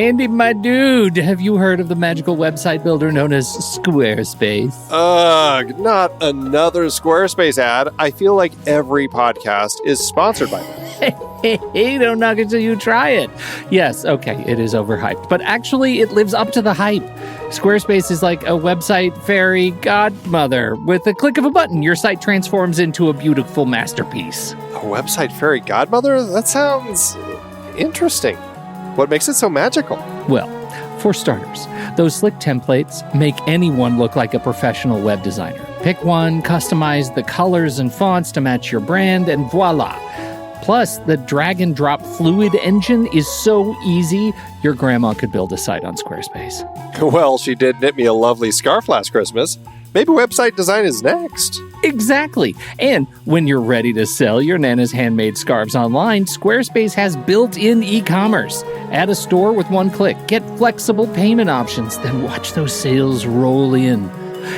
Andy, my dude, have you heard of the magical website builder known as Squarespace? Ugh, not another Squarespace ad. I feel like every podcast is sponsored by them. Hey, don't knock it till you try it. Yes, okay, it is overhyped, but actually it lives up to the hype. Squarespace is like a website fairy godmother. With a click of a button, your site transforms into a beautiful masterpiece. A website fairy godmother? That sounds interesting. What makes it so magical? Well, for starters, those slick templates make anyone look like a professional web designer. Pick one, customize the colors and fonts to match your brand, and voila. Plus, the drag and drop fluid engine is so easy, your grandma could build a site on Squarespace. Well, she did knit me a lovely scarf last Christmas. Maybe website design is next. Exactly. And when you're ready to sell your Nana's handmade scarves online, Squarespace has built-in e-commerce. Add a store with one click. Get flexible payment options. Then watch those sales roll in.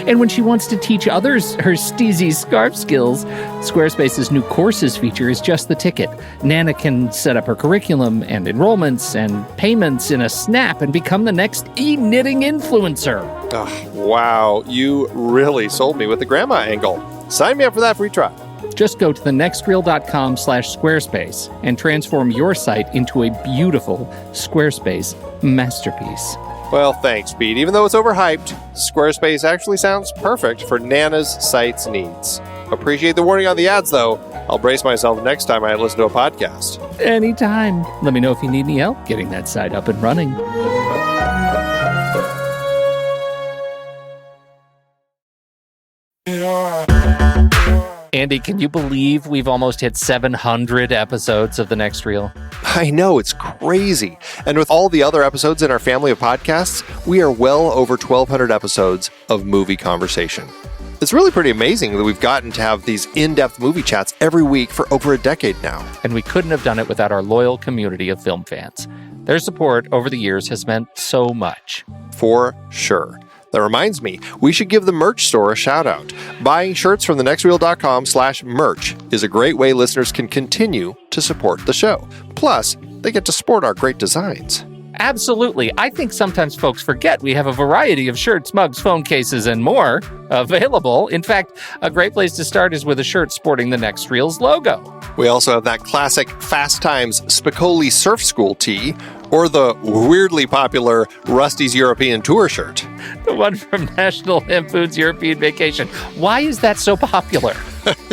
And when she wants to teach others her steezy scarf skills, Squarespace's new courses feature is just the ticket. Nana can set up her curriculum and enrollments and payments in a snap and become the next e-knitting influencer. Oh, wow, you really sold me with the grandma angle. Sign me up for that free trial. Just go to thenextreel.com/Squarespace and transform your site into a beautiful Squarespace masterpiece. Well, thanks, Pete. Even though it's overhyped, Squarespace actually sounds perfect for Nana's site's needs. Appreciate the warning on the ads, though. I'll brace myself next time I listen to a podcast. Anytime. Let me know if you need any help getting that site up and running. Andy, can you believe we've almost hit 700 episodes of The Next Reel? I know, it's crazy. And with all the other episodes in our family of podcasts, we are well over 1,200 episodes of movie conversation. It's really pretty amazing that we've gotten to have these in-depth movie chats every week for over a decade now. And we couldn't have done it without our loyal community of film fans. Their support over the years has meant so much. For sure. That reminds me, we should give the merch store a shout out. Buying shirts from thenextreel.com/merch is a great way listeners can continue to support the show. Plus, they get to sport our great designs. Absolutely. I think sometimes folks forget we have a variety of shirts, mugs, phone cases, and more available. In fact, a great place to start is with a shirt sporting the Next Reel's logo. We also have that classic Fast Times Spicoli Surf School tee, or the weirdly popular Rusty's European Tour shirt. The one from National Lampoon's European Vacation. Why is that so popular?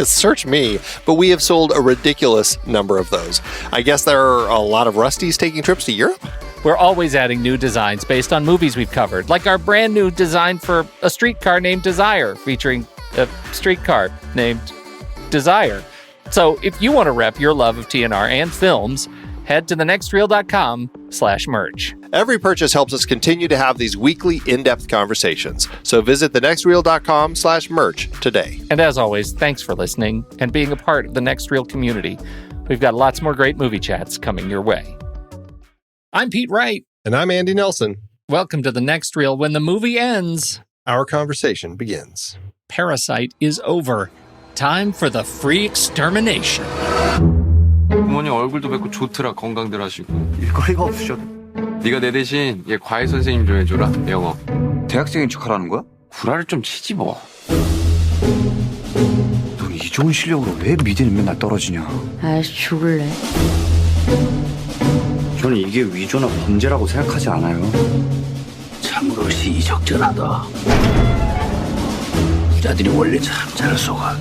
Search me, but we have sold a ridiculous number of those. I guess there are a lot of Rustys taking trips to Europe? We're always adding new designs based on movies we've covered, like our brand new design for a streetcar named Desire, featuring a streetcar named Desire. So if you want to rep your love of TNR and films, head to thenextreel.com/merch. Every purchase helps us continue to have these weekly in-depth conversations. So visit thenextreel.com/merch today. And as always, thanks for listening and being a part of the Next Reel community. We've got lots more great movie chats coming your way. I'm Pete Wright. And I'm Andy Nelson. Welcome to The Next Reel. When the movie ends, our conversation begins. Parasite is over. Time for the free extermination. 부모님 얼굴도 뵙고 좋더라. 건강들 하시고. 일거리가 없으셔도. 네가 내 대신 얘 과외 선생님 좀 해줘라. 영어. 대학생인 척하라는 거야? 구라를 좀 치지 뭐. 넌 이 좋은 실력으로 왜 미대는 맨날 떨어지냐? 아이씨 죽을래. 저는 이게 위조나 범죄라고 생각하지 않아요. 참으로 시의적절하다. 부자들이 원래 참 잘 속아.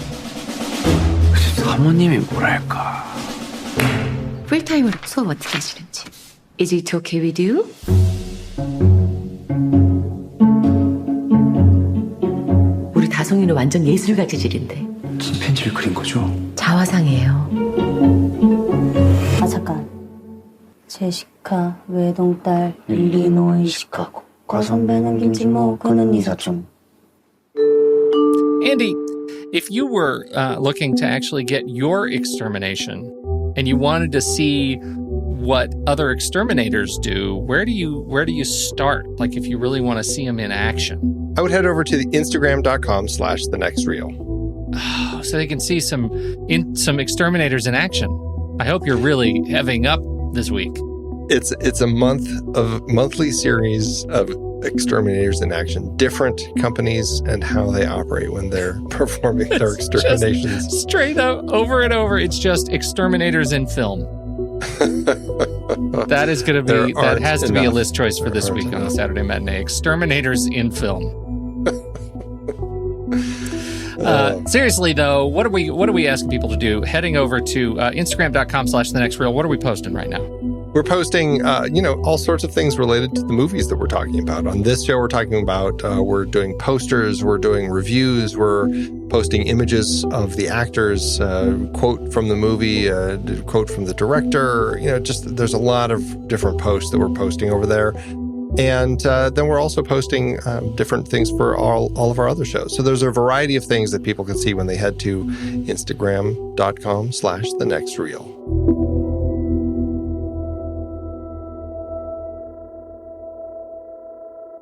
사모님이 뭐랄까. 풀타임으로 수업 어떻게 하시는지. Is it okay with you? 우리 다송이는 완전 예술가 재질인데. 무슨 편지를 그린 거죠? 자화상이에요. 아 잠깐. 제시카 외동딸 일리노이 시카고 과선배는 김지모 그는 이사촌. Andy, if you were looking to actually get your extermination and you wanted to see what other exterminators do, where do you start? Like if you really want to see them in action. I would head over to the Instagram.com/thenextreel. So they can see some exterminators in action. I hope you're really heaving up this week. It's a monthly series of exterminators in action, different companies and how they operate when they're performing their exterminations. Just straight up, over and over, it's just exterminators in film. That is going to be, that has to be a list choice for this week on the Saturday Matinee. Exterminators in film. Seriously though, what are we asking people to do? Heading over to Instagram.com/thenextreel. What are we posting right now? We're posting, all sorts of things related to the movies that we're talking about. On this show, we're talking about, we're doing posters, we're doing reviews, we're posting images of the actors, quote from the movie, quote from the director. There's a lot of different posts that we're posting over there. And then we're also posting different things for all of our other shows. So there's a variety of things that people can see when they head to Instagram.com/thenextreel.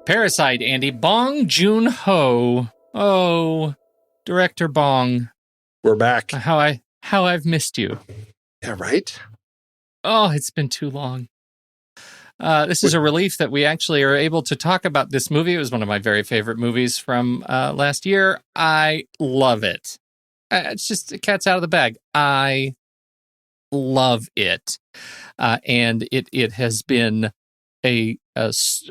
Parasite, Andy. Bong Joon-Ho. Oh, Director Bong. We're back. How I've missed you. Yeah, right? Oh, it's been too long. This is a relief that we actually are able to talk about this movie. It was one of my very favorite movies from last year. I love it. It's just cat's out of the bag. I love it. And it has been a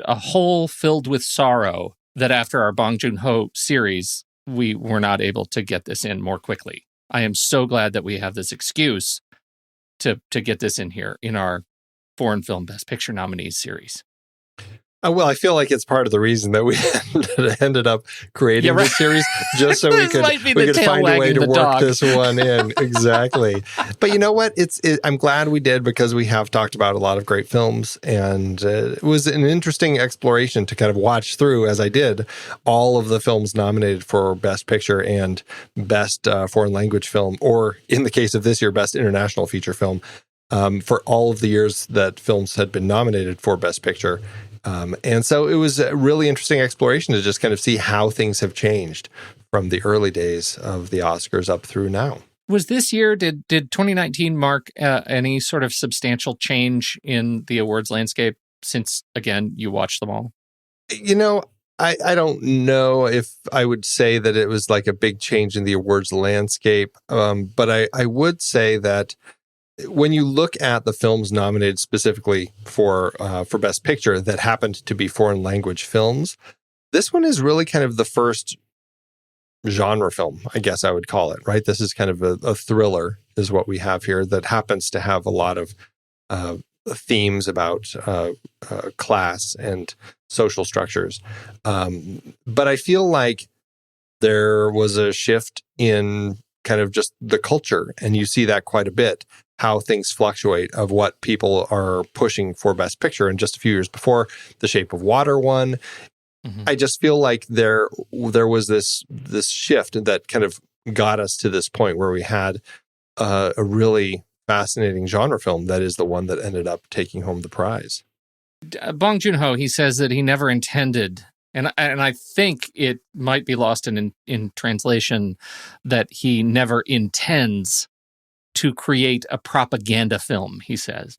hole filled with sorrow that after our Bong Joon-Ho series, we were not able to get this in more quickly. I am so glad that we have this excuse to get this in here in our Foreign Film Best Picture nominees series. Well, I feel like it's part of the reason that we ended up creating this series, just so we could find a way to work this one in. Exactly. But you know what? I'm glad we did, because we have talked about a lot of great films, and it was an interesting exploration to kind of watch through, as I did, all of the films nominated for Best Picture and Best Foreign Language Film, or in the case of this year, Best International Feature Film, for all of the years that films had been nominated for Best Picture. And so it was a really interesting exploration to just kind of see how things have changed from the early days of the Oscars up through now. Was this year, did 2019 mark any sort of substantial change in the awards landscape since, again, you watched them all? I don't know if I would say that it was like a big change in the awards landscape, but I would say that when you look at the films nominated specifically for Best Picture that happened to be foreign language films, this one is really kind of the first genre film, I guess I would call it, right? This is kind of a thriller is what we have here that happens to have a lot of themes about class and social structures. But I feel like there was a shift in kind of just the culture, and you see that quite a bit, how things fluctuate of what people are pushing for Best Picture. And just a few years before, The Shape of Water won. Mm-hmm. I just feel like there was this shift that kind of got us to this point where we had a really fascinating genre film that is the one that ended up taking home the prize. Bong Joon-Ho, he says that he never intended, and I think it might be lost in translation, that he never intends to create a propaganda film, he says.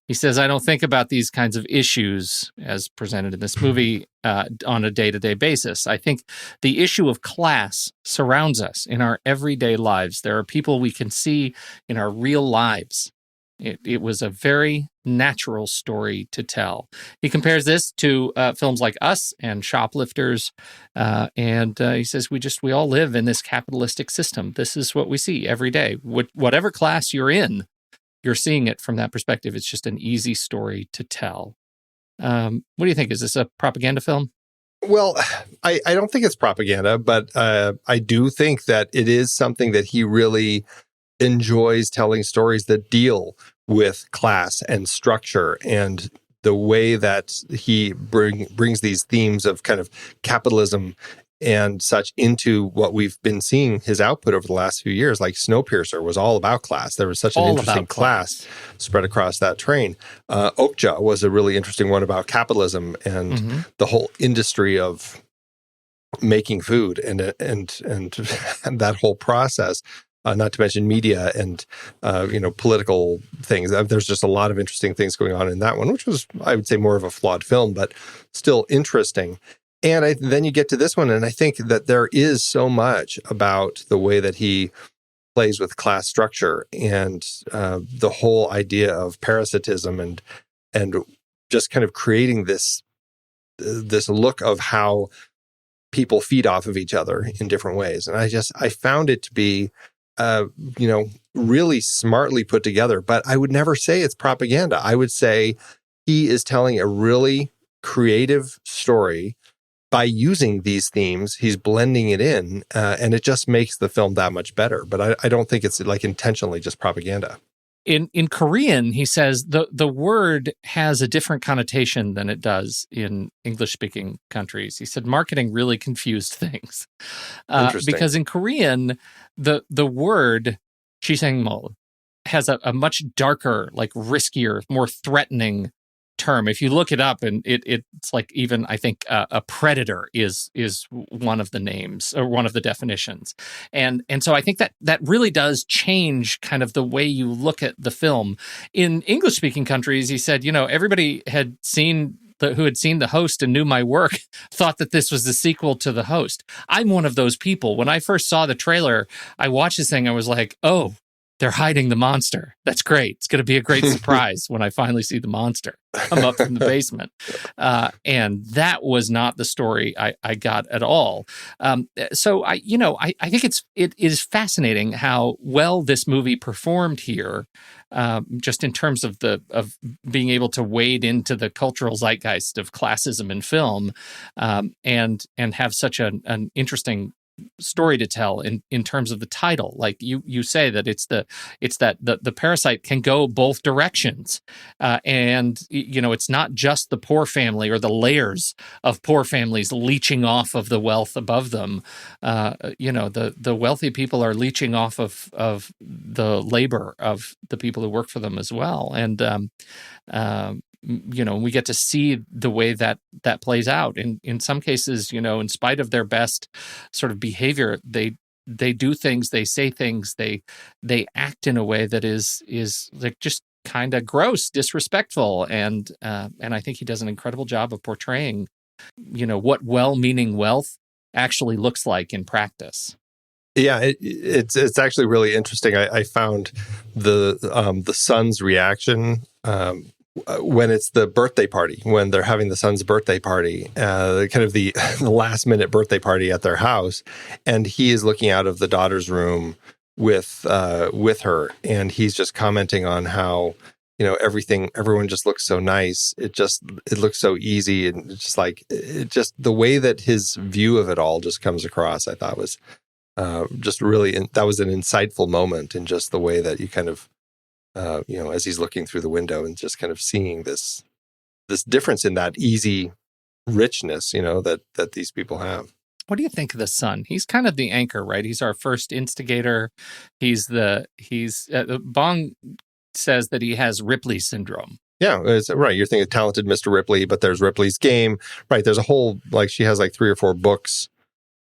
He says, I don't think about these kinds of issues as presented in this movie on a day-to-day basis. I think the issue of class surrounds us in our everyday lives. There are people we can see in our real lives. It was a very natural story to tell. He compares this to films like Us and Shoplifters, and he says we all live in this capitalistic system. This is what we see every day. Whatever class you're in, you're seeing it from that perspective. It's just an easy story to tell. What do you think? Is this a propaganda film? Well, I don't think it's propaganda, but I do think that it is something that he really enjoys telling stories that deal with class and structure, and the way that he brings these themes of kind of capitalism and such into what we've been seeing his output over the last few years. Like Snowpiercer was all about class. There was such an interesting class spread across that train. Okja was a really interesting one about capitalism and the whole industry of making food and that whole process. not to mention media and, political things. There's just a lot of interesting things going on in that one, which was, I would say, more of a flawed film, but still interesting. And then you get to this one, and I think that there is so much about the way that he plays with class structure and the whole idea of parasitism and just kind of creating this look of how people feed off of each other in different ways. And I found it to be, really smartly put together, but I would never say it's propaganda. I would say he is telling a really creative story by using these themes. He's blending it in, and it just makes the film that much better. But I don't think it's like intentionally just propaganda. In Korean, he says the word has a different connotation than it does in English-speaking countries. He said marketing really confused things. Because in Korean, the word jisengmol has a much darker, like riskier, more threatening term. If you look it up, and it's like, even I think a predator is one of the names or one of the definitions, and so I think that really does change kind of the way you look at the film. In English speaking countries, he said, everybody had seen who had seen The Host and knew my work thought that this was the sequel to The Host. I'm one of those people. When I first saw the trailer, I watched this thing, I was like, oh, they're hiding the monster. That's great. It's going to be a great surprise when I finally see the monster come up from the basement. And that was not the story I got at all. So I think it is fascinating how well this movie performed here, just in terms of being able to wade into the cultural zeitgeist of classism in film, and have such an interesting story to tell in terms of the title. Like you say that it's that the parasite can go both directions, and it's not just the poor family or the layers of poor families leeching off of the wealth above them. The wealthy people are leeching off of the labor of the people who work for them as well, and we get to see the way that plays out. In some cases, in spite of their best sort of behavior, they do things, they say things, they act in a way that is like just kind of gross, disrespectful, and I think he does an incredible job of portraying, what well-meaning wealth actually looks like in practice. Yeah, it's actually really interesting. I found the son's reaction when it's the birthday party, when they're having the son's birthday party, kind of the last minute birthday party at their house, and he is looking out of the daughter's room with her, and he's just commenting on how everyone just looks so nice. It looks so easy, and it's just the way that his view of it all just comes across. I thought was just really that was an insightful moment in just the way that you kind of. As he's looking through the window and just kind of seeing this difference in that easy richness, that these people have. What do you think of the son? He's kind of the anchor, right? He's our first instigator. Bong says that he has Ripley syndrome. Yeah, it's right. You're thinking talented Mr. Ripley, but there's Ripley's Game, right? There's a whole, she has 3 or 4 books,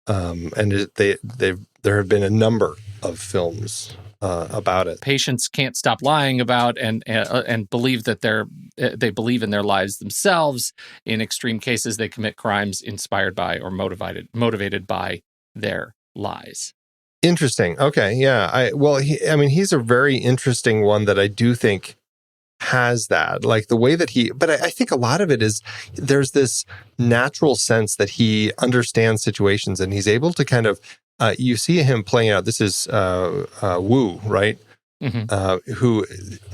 and there have been a number of films about it. Patients can't stop lying about and believe that they believe in their lives themselves. In extreme cases, they commit crimes inspired by or motivated by their lies. Interesting. Okay, yeah. He's a very interesting one that I do think has that, the way that but I think a lot of it is there's this natural sense that he understands situations, and he's able to kind of you see him playing out. This is Wu, right? Mm-hmm. Who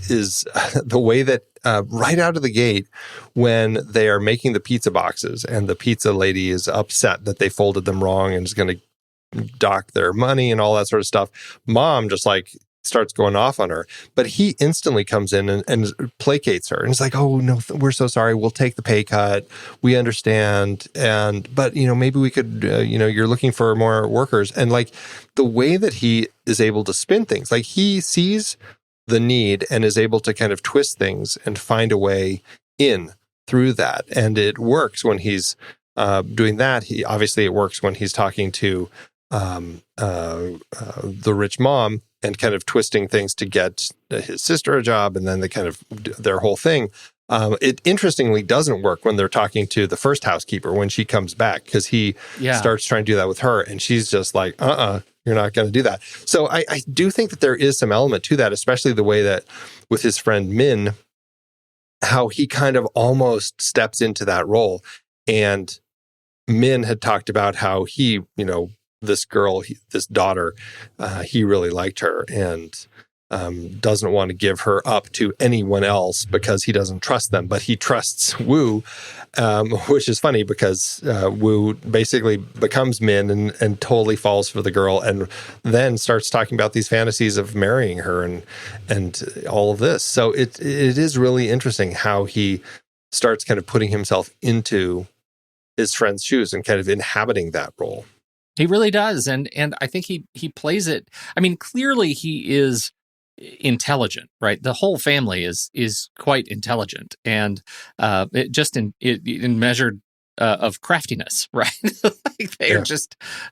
is the way that right out of the gate, when they are making the pizza boxes and the pizza lady is upset that they folded them wrong and is going to dock their money and all that sort of stuff, mom just starts going off on her, but he instantly comes in and placates her, and it's like, oh no, we're so sorry, we'll take the pay cut, we understand, but maybe we could, you're looking for more workers, and the way that he is able to spin things, he sees the need and is able to kind of twist things and find a way in through that, and it works when he's doing that. It works when he's talking to the rich mom and kind of twisting things to get his sister a job, and then they kind of their whole thing. It interestingly doesn't work when they're talking to the first housekeeper when she comes back, because he starts trying to do that with her, and she's just like, you're not going to do that. So I do think that there is some element to that, especially the way that with his friend Min, how he kind of almost steps into that role. And Min had talked about how he, this girl, this daughter, he really liked her and doesn't want to give her up to anyone else because he doesn't trust them. But he trusts Woo, which is funny because Woo basically becomes Min and totally falls for the girl, and then starts talking about these fantasies of marrying her and all of this. So it is really interesting how he starts kind of putting himself into his friend's shoes and kind of inhabiting that role. He really does. And I think he plays it. I mean, clearly he is intelligent, right? The whole family is quite intelligent, and in measured of craftiness, right? Like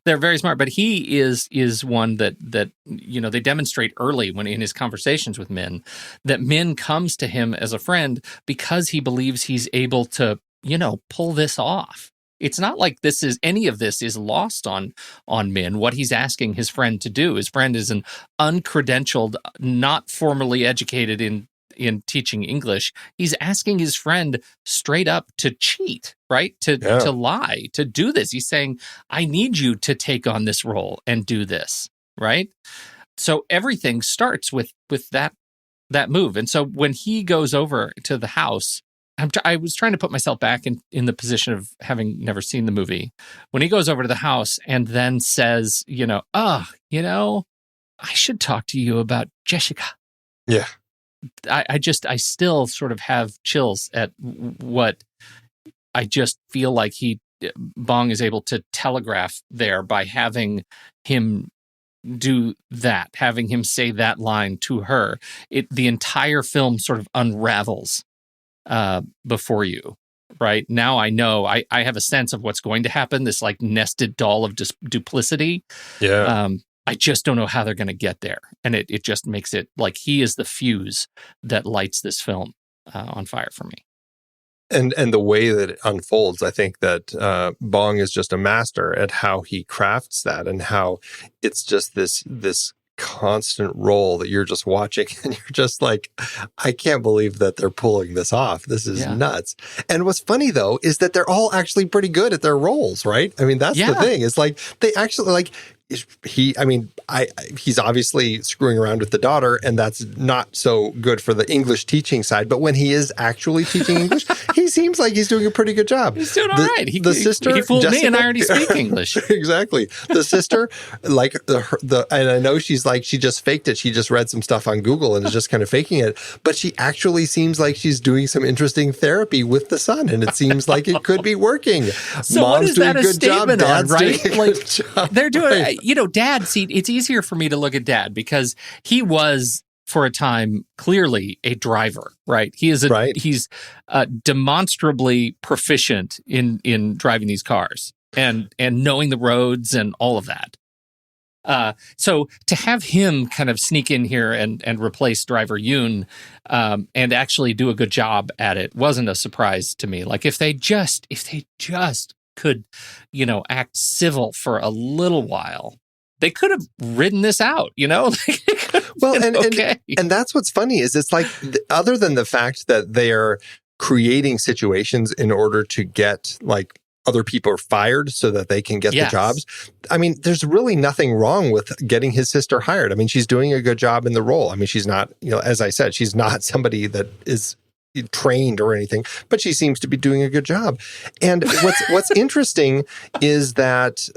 they're very smart. But he is one that they demonstrate early when in his conversations with Min, that Min comes to him as a friend because he believes he's able to pull this off. It's not like any of this is lost on Min, what he's asking his friend to do. His friend is an uncredentialed, not formally educated in teaching English. He's asking his friend straight up to cheat, right? To lie, to do this. He's saying, I need you to take on this role and do this, right? So everything starts with that move. And so when he goes over to the house, I was trying to put myself back in the position of having never seen the movie. When he goes over to the house and then says, I should talk to you about Jessica. Yeah. I still sort of have chills at what I just feel like Bong is able to telegraph there by having him do that, having him say that line to her. The entire film sort of unravels before you, right? Now I know, I have a sense of what's going to happen, this like nested doll of duplicity. Yeah. I just don't know how they're going to get there. And it just makes it like he is the fuse that lights this film on fire for me. And the way that it unfolds, I think that Bong is just a master at how he crafts that, and how it's just this constant role that you're just watching and you're just like, I can't believe that they're pulling this off. This is nuts. And what's funny though is that they're all actually pretty good at their roles, right? I mean, that's the thing. It's like they actually like he's obviously screwing around with the daughter, and that's not so good for the English teaching side. But when he is actually teaching English, he seems like he's doing a pretty good job. He's doing all right. The sister, he fooled Jessica, me, and I already speak English. Exactly. The sister, like and I know she's like, she just faked it. She just read some stuff on Google and is just kind of faking it. But she actually seems like she's doing some interesting therapy with the son, and it seems like it could be working. So Mom's what is doing that a good statement job, on, Dad's right? doing a Like good job. they're doing, Right. Dad. See, it's easier for me to look at Dad because he was for a time clearly a driver, right? He's demonstrably proficient in driving these cars and knowing the roads and all of that. So to have him kind of sneak in here and replace driver Yoon and actually do a good job at it wasn't a surprise to me. Like if they just could, act civil for a little while, they could have ridden this out, Well, and that's what's funny is it's like, other than the fact that they are creating situations in order to get like other people are fired so that they can get the jobs. I mean, there's really nothing wrong with getting his sister hired. I mean, she's doing a good job in the role. I mean, she's not, as I said, she's not somebody that is trained or anything, but she seems to be doing a good job. And what's interesting is that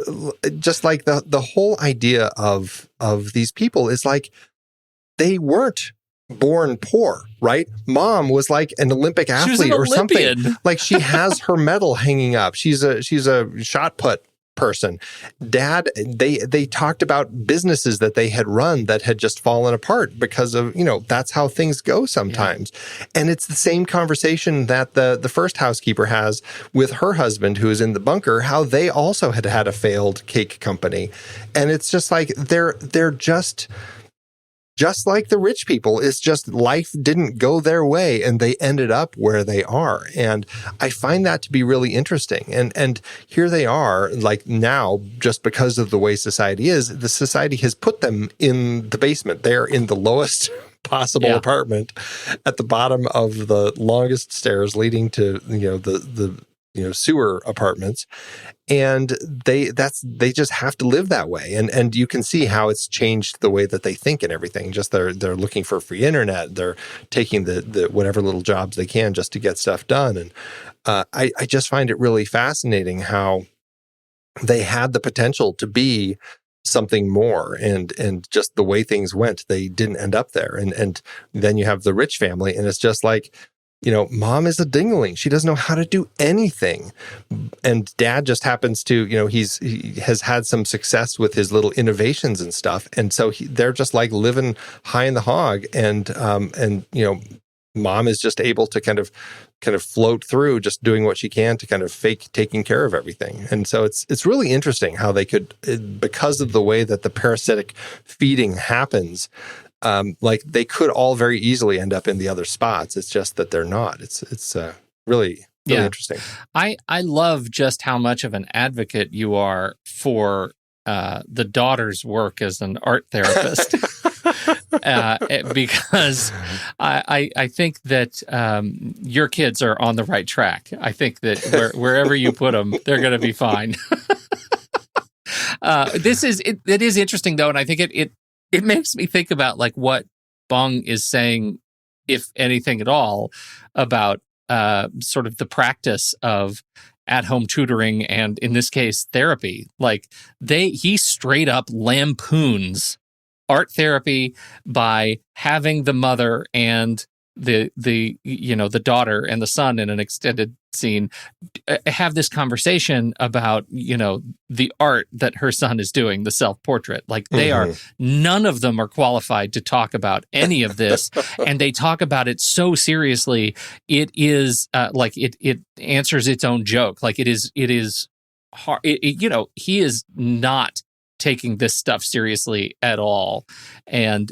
just like the whole idea of these people is like, they weren't born poor, right? Mom was like an Olympic athlete or something. Like she has her medal hanging up. She's a shot put person. Dad, they talked about businesses that they had run that had just fallen apart because of, that's how things go sometimes. Yeah. And it's the same conversation that the first housekeeper has with her husband who is in the bunker, how they also had a failed cake company. And it's just like they're just like the rich people. It's just life didn't go their way and they ended up where they are. And I find that to be really interesting. And here they are, like now, just because of the way society is, the society has put them in the basement. They're in the lowest possible apartment at the bottom of the longest stairs leading to, the sewer apartments. And they just have to live that way. And you can see how it's changed the way that they think and everything. Just they're looking for free internet. They're taking the whatever little jobs they can just to get stuff done. And I just find it really fascinating how they had the potential to be something more, and just the way things went, they didn't end up there. And then you have the rich family, and it's just like, mom is a dingling. She doesn't know how to do anything. And dad just happens to, he has had some success with his little innovations and stuff. And so they're just like living high in the hog. And mom is just able to kind of float through, just doing what she can to kind of fake taking care of everything. And so it's really interesting how they could, because of the way that the parasitic feeding happens, like they could all very easily end up in the other spots. It's just that they're not. It's really interesting. I love just how much of an advocate you are for the daughter's work as an art therapist. Because I think that your kids are on the right track. I think that wherever you put them, they're going to be fine. It is interesting though, and I think it makes me think about like what Bong is saying, if anything at all, about sort of the practice of at-home tutoring and, in this case, therapy. Like he straight up lampoons art therapy by having the mother and the daughter and the son in an extended scene have this conversation about the art that her son is doing, the self-portrait. Like they are, none of them are qualified to talk about any of this, and they talk about it so seriously. It is like it answers its own joke. Like it is hard. He is not taking this stuff seriously at all, and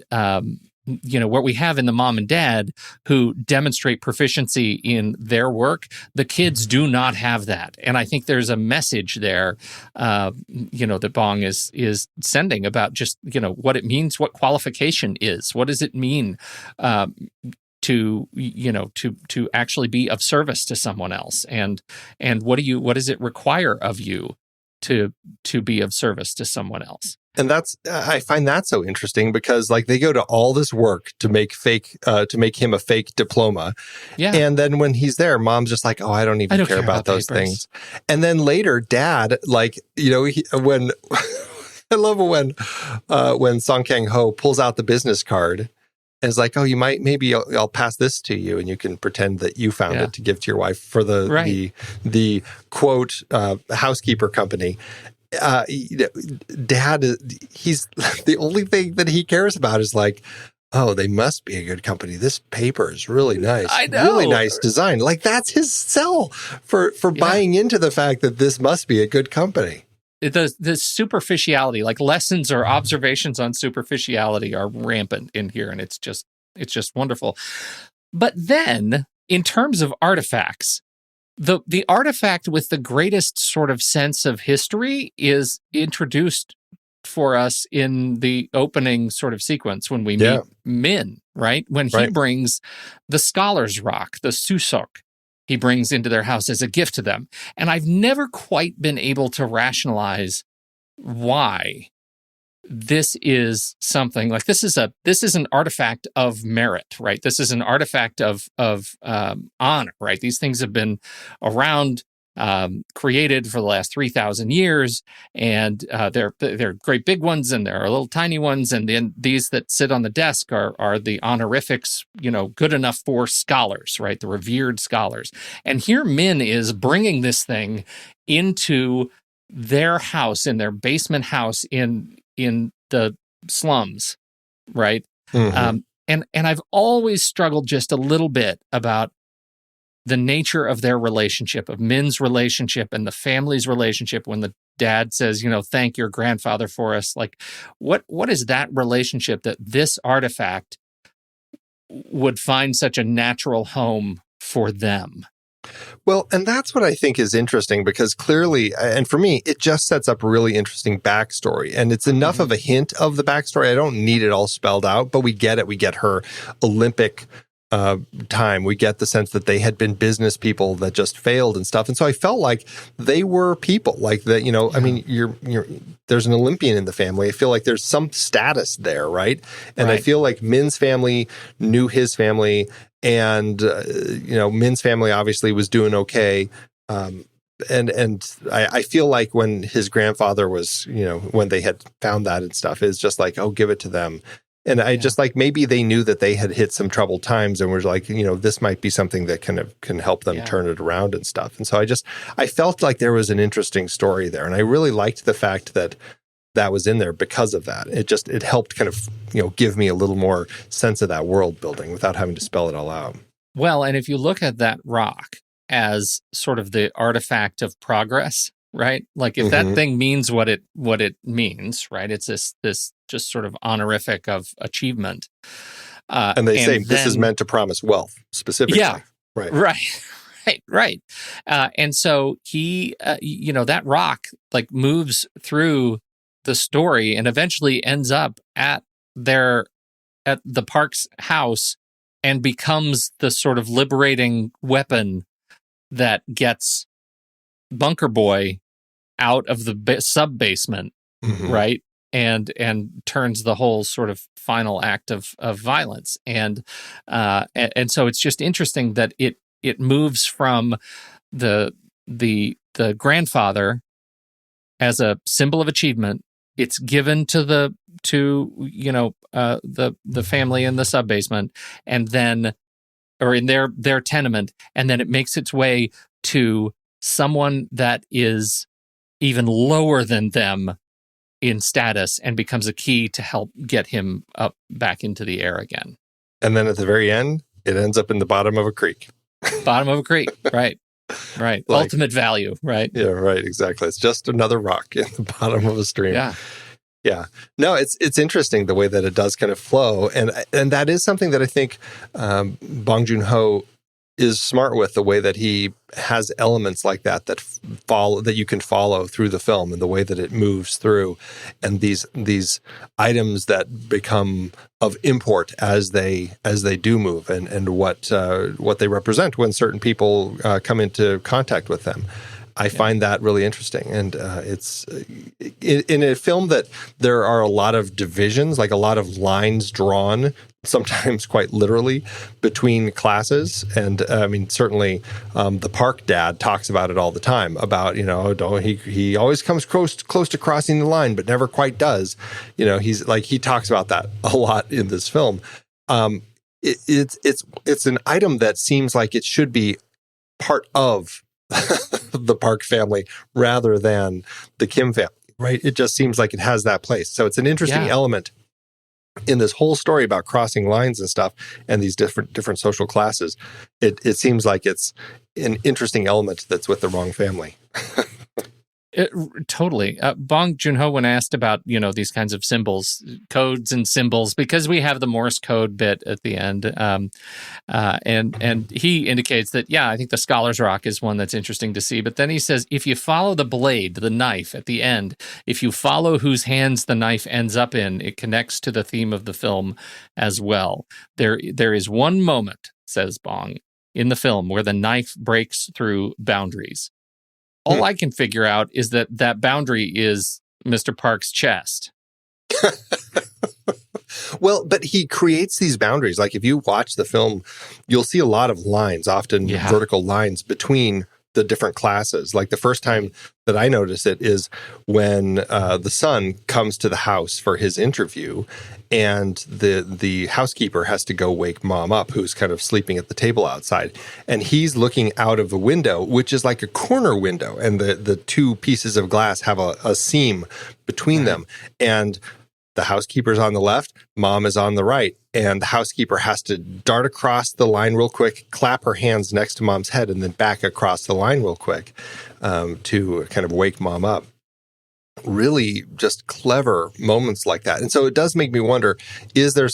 what we have in the mom and dad who demonstrate proficiency in their work, the kids do not have that. And I think there's a message there, that Bong is sending about just, what it means, what qualification is, what does it mean to actually be of service to someone else, and what does it require of you to be of service to someone else. And I find that so interesting because like they go to all this work to make him a fake diploma. Yeah. And then when he's there, mom's just like, oh, I don't even care about those things. And then later, dad, like, when I love when Song Kang-ho pulls out the business card and is like, oh, maybe I'll pass this to you and you can pretend that you found it to give to your wife for the quote, housekeeper company. Dad, he's the only thing that he cares about is like, oh, they must be a good company. This paper is really nice. I know. Really nice design. Like that's his sell for buying into the fact that this must be a good company. The superficiality, like lessons or observations on superficiality are rampant in here, and it's just wonderful. But then, in terms of artifacts, the artifact with the greatest sort of sense of history is introduced for us in the opening sort of sequence when we meet Min, right? When he brings the Scholar's Rock, the Susok, he brings into their house as a gift to them. And I've never quite been able to rationalize why this is something like this is an artifact of merit, right? This is an artifact of honor, right? These things have been around, created for the last 3,000 years, and they're great big ones, and there are little tiny ones, and then these that sit on the desk are the honorifics, good enough for scholars, right? The revered scholars. And here Min is bringing this thing into their house, in their basement house in the slums, right? And I've always struggled just a little bit about the nature of their relationship, of Min's relationship and the family's relationship when the dad says, thank your grandfather for us. Like, what is that relationship that this artifact would find such a natural home for them? Well, and that's what I think is interesting, because clearly, and for me, it just sets up a really interesting backstory. And it's enough of a hint of the backstory. I don't need it all spelled out, but we get it. We get her Olympic time. We get the sense that they had been business people that just failed and stuff. And so I felt like they were people like that, I mean, there's an Olympian in the family. I feel like there's some status there, right? And I feel like Min's family knew his family, and, Min's family obviously was doing okay. And I feel like when his grandfather was, when they had found that and stuff, it's just like, oh, give it to them. And I just like, maybe they knew that they had hit some troubled times and were like, this might be something that can help them turn it around and stuff. And so I felt like there was an interesting story there. And I really liked the fact that was in there because of that. It helped kind of, give me a little more sense of that world building without having to spell it all out. Well, and if you look at that rock as sort of the artifact of progress, right? Like if that thing means what it means, right? It's this just sort of honorific of achievement. And they say this is meant to promise wealth specifically. Yeah, right. And so he, that rock like moves through the story and eventually ends up at the Parks house and becomes the sort of liberating weapon that gets Bunker Boy out of the sub-basement, right? And turns the whole sort of final act of violence. And so it's just interesting that it moves from the grandfather as a symbol of achievement. It's given to the family in the sub-basement, and then, or in their tenement, and then it makes its way to someone that is even lower than them in status and becomes a key to help get him up back into the air again. And then at the very end, it ends up in the bottom of a creek. Bottom of a creek, right. Like, ultimate value, right? Yeah, right, exactly. It's just another rock in the bottom of a stream. Yeah. No, it's interesting the way that it does kind of flow. And that is something that I think Bong Joon-Ho is smart with, the way that he has elements like that that you can follow through the film, and the way that it moves through, and these items that become of import as they do move, and what they represent when certain people come into contact with them. I find that really interesting. And it's in a film that there are a lot of divisions, like a lot of lines drawn, sometimes quite literally, between classes. And I mean, certainly the Park dad talks about it all the time, about, he always comes close to crossing the line, but never quite does. He talks about that a lot in this film. It's an item that seems like it should be part of the Park family rather than the Kim family, right? It just seems like it has that place. So it's an interesting element in this whole story about crossing lines and stuff, and these different social classes. It seems like it's an interesting element that's with the wrong family. Totally. Bong Joon-Ho, when asked about, these kinds of symbols, codes and symbols, because we have the Morse code bit at the end, and he indicates that, I think the Scholar's Rock is one that's interesting to see. But then he says, if you follow the blade, the knife at the end, if you follow whose hands the knife ends up in, it connects to the theme of the film as well. There is one moment, says Bong, in the film where the knife breaks through boundaries. All I can figure out is that boundary is Mr. Park's chest. Well, but he creates these boundaries. Like if you watch the film, you'll see a lot of lines, often vertical lines between the different classes. Like the first time that I notice it is when the son comes to the house for his interview, and the housekeeper has to go wake mom up, who's kind of sleeping at the table outside. And he's looking out of the window, which is like a corner window. And the two pieces of glass have a seam between them. And the housekeeper's on the left, mom is on the right. And the housekeeper has to dart across the line real quick, clap her hands next to mom's head, and then back across the line real quick to kind of wake mom up. Really just clever moments like that. And so it does make me wonder, is there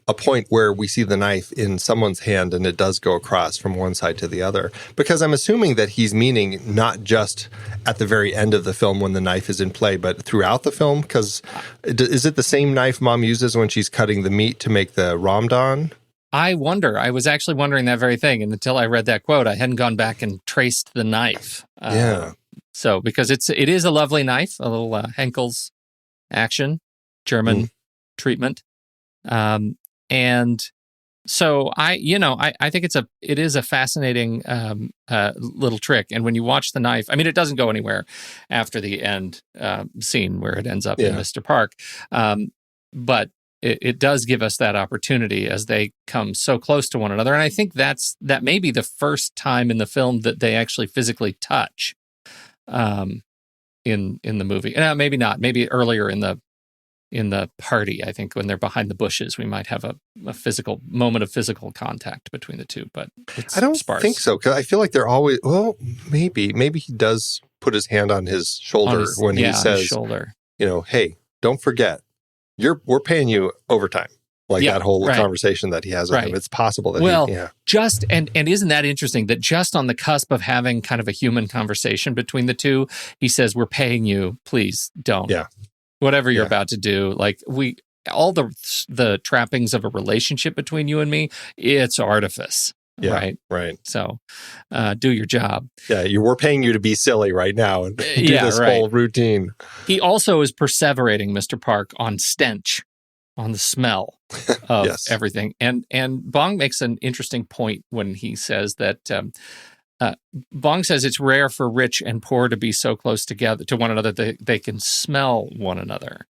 a point where we see the knife in someone's hand and it does go across from one side to the other? Because I'm assuming that he's meaning not just at the very end of the film when the knife is in play, but throughout the film. Because is it the same knife mom uses when she's cutting the meat to make the ramdon? I wonder. I was actually wondering that very thing. And until I read that quote, I hadn't gone back and traced the knife. So, because it is a lovely knife, a little Henkel's action, German treatment. And so I think it is a fascinating little trick. And when you watch the knife, I mean, it doesn't go anywhere after the end scene where it ends up in Mr. Park. But it does give us that opportunity as they come so close to one another. And I think that may be the first time in the film that they actually physically touch in the movie. Maybe not. Maybe earlier in the party, I think, when they're behind the bushes, we might have a physical moment of physical contact between the two. But I don't sparse. think so, because I feel like they're always. Well, maybe he does put his hand on his shoulder when he says, shoulder. Hey, don't forget, we're paying you overtime. Like that whole conversation that he has with him. It's possible that just and isn't that interesting that just on the cusp of having kind of a human conversation between the two, he says, "We're paying you. Please don't. Whatever you're about to do, like all the trappings of a relationship between you and me, it's artifice." Right. So, do your job. Yeah, we're paying you to be silly right now and do this whole routine. He also is perseverating Mr. Park on stench, on the smell of everything. And Bong makes an interesting point when he says that Bong says it's rare for rich and poor to be so close together to one another that they can smell one another.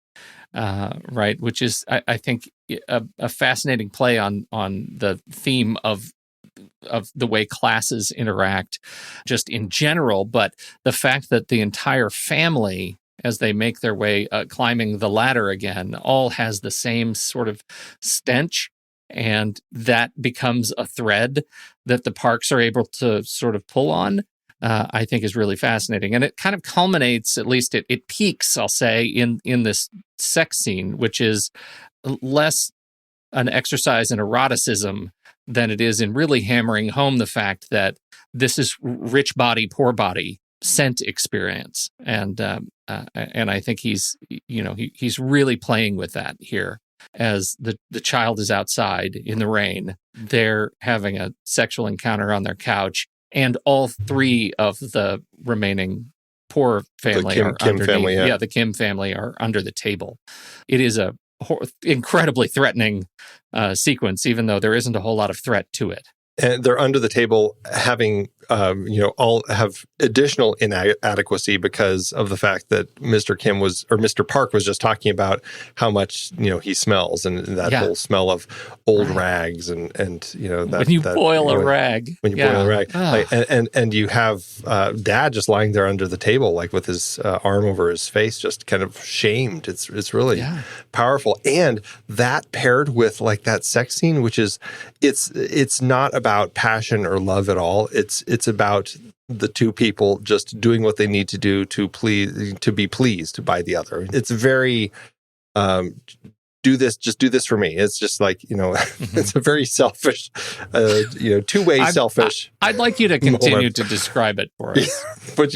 Right, which is, I think, a fascinating play on the theme of the way classes interact just in general, but the fact that the entire family, as they make their way climbing the ladder again, all has the same sort of stench, and that becomes a thread that the Parks are able to sort of pull on, I think is really fascinating. And it kind of culminates, at least it peaks, I'll say, in this sex scene, which is less an exercise in eroticism than it is in really hammering home the fact that this is rich body, poor body scent experience. And I think he's really playing with that here. As the child is outside in the rain, they're having a sexual encounter on their couch, and all three of the remaining poor family the Kim family, the Kim family are under the table. It is a incredibly threatening sequence, even though there isn't a whole lot of threat to it. And they're under the table having, all have additional inadequacy because of the fact that Mr. Park was just talking about how much, he smells, and that whole smell of old rags and that. When you boil a rag. When you boil a rag. And you have Dad just lying there under the table, like with his arm over his face, just kind of shamed. It's really powerful. And that paired with like that sex scene, which is, it's not about passion or love at all. It's about the two people just doing what they need to do to be pleased by the other. It's very do this for me. It's just like, it's a very selfish, two-way selfish. I'd like you to continue to describe it for us. But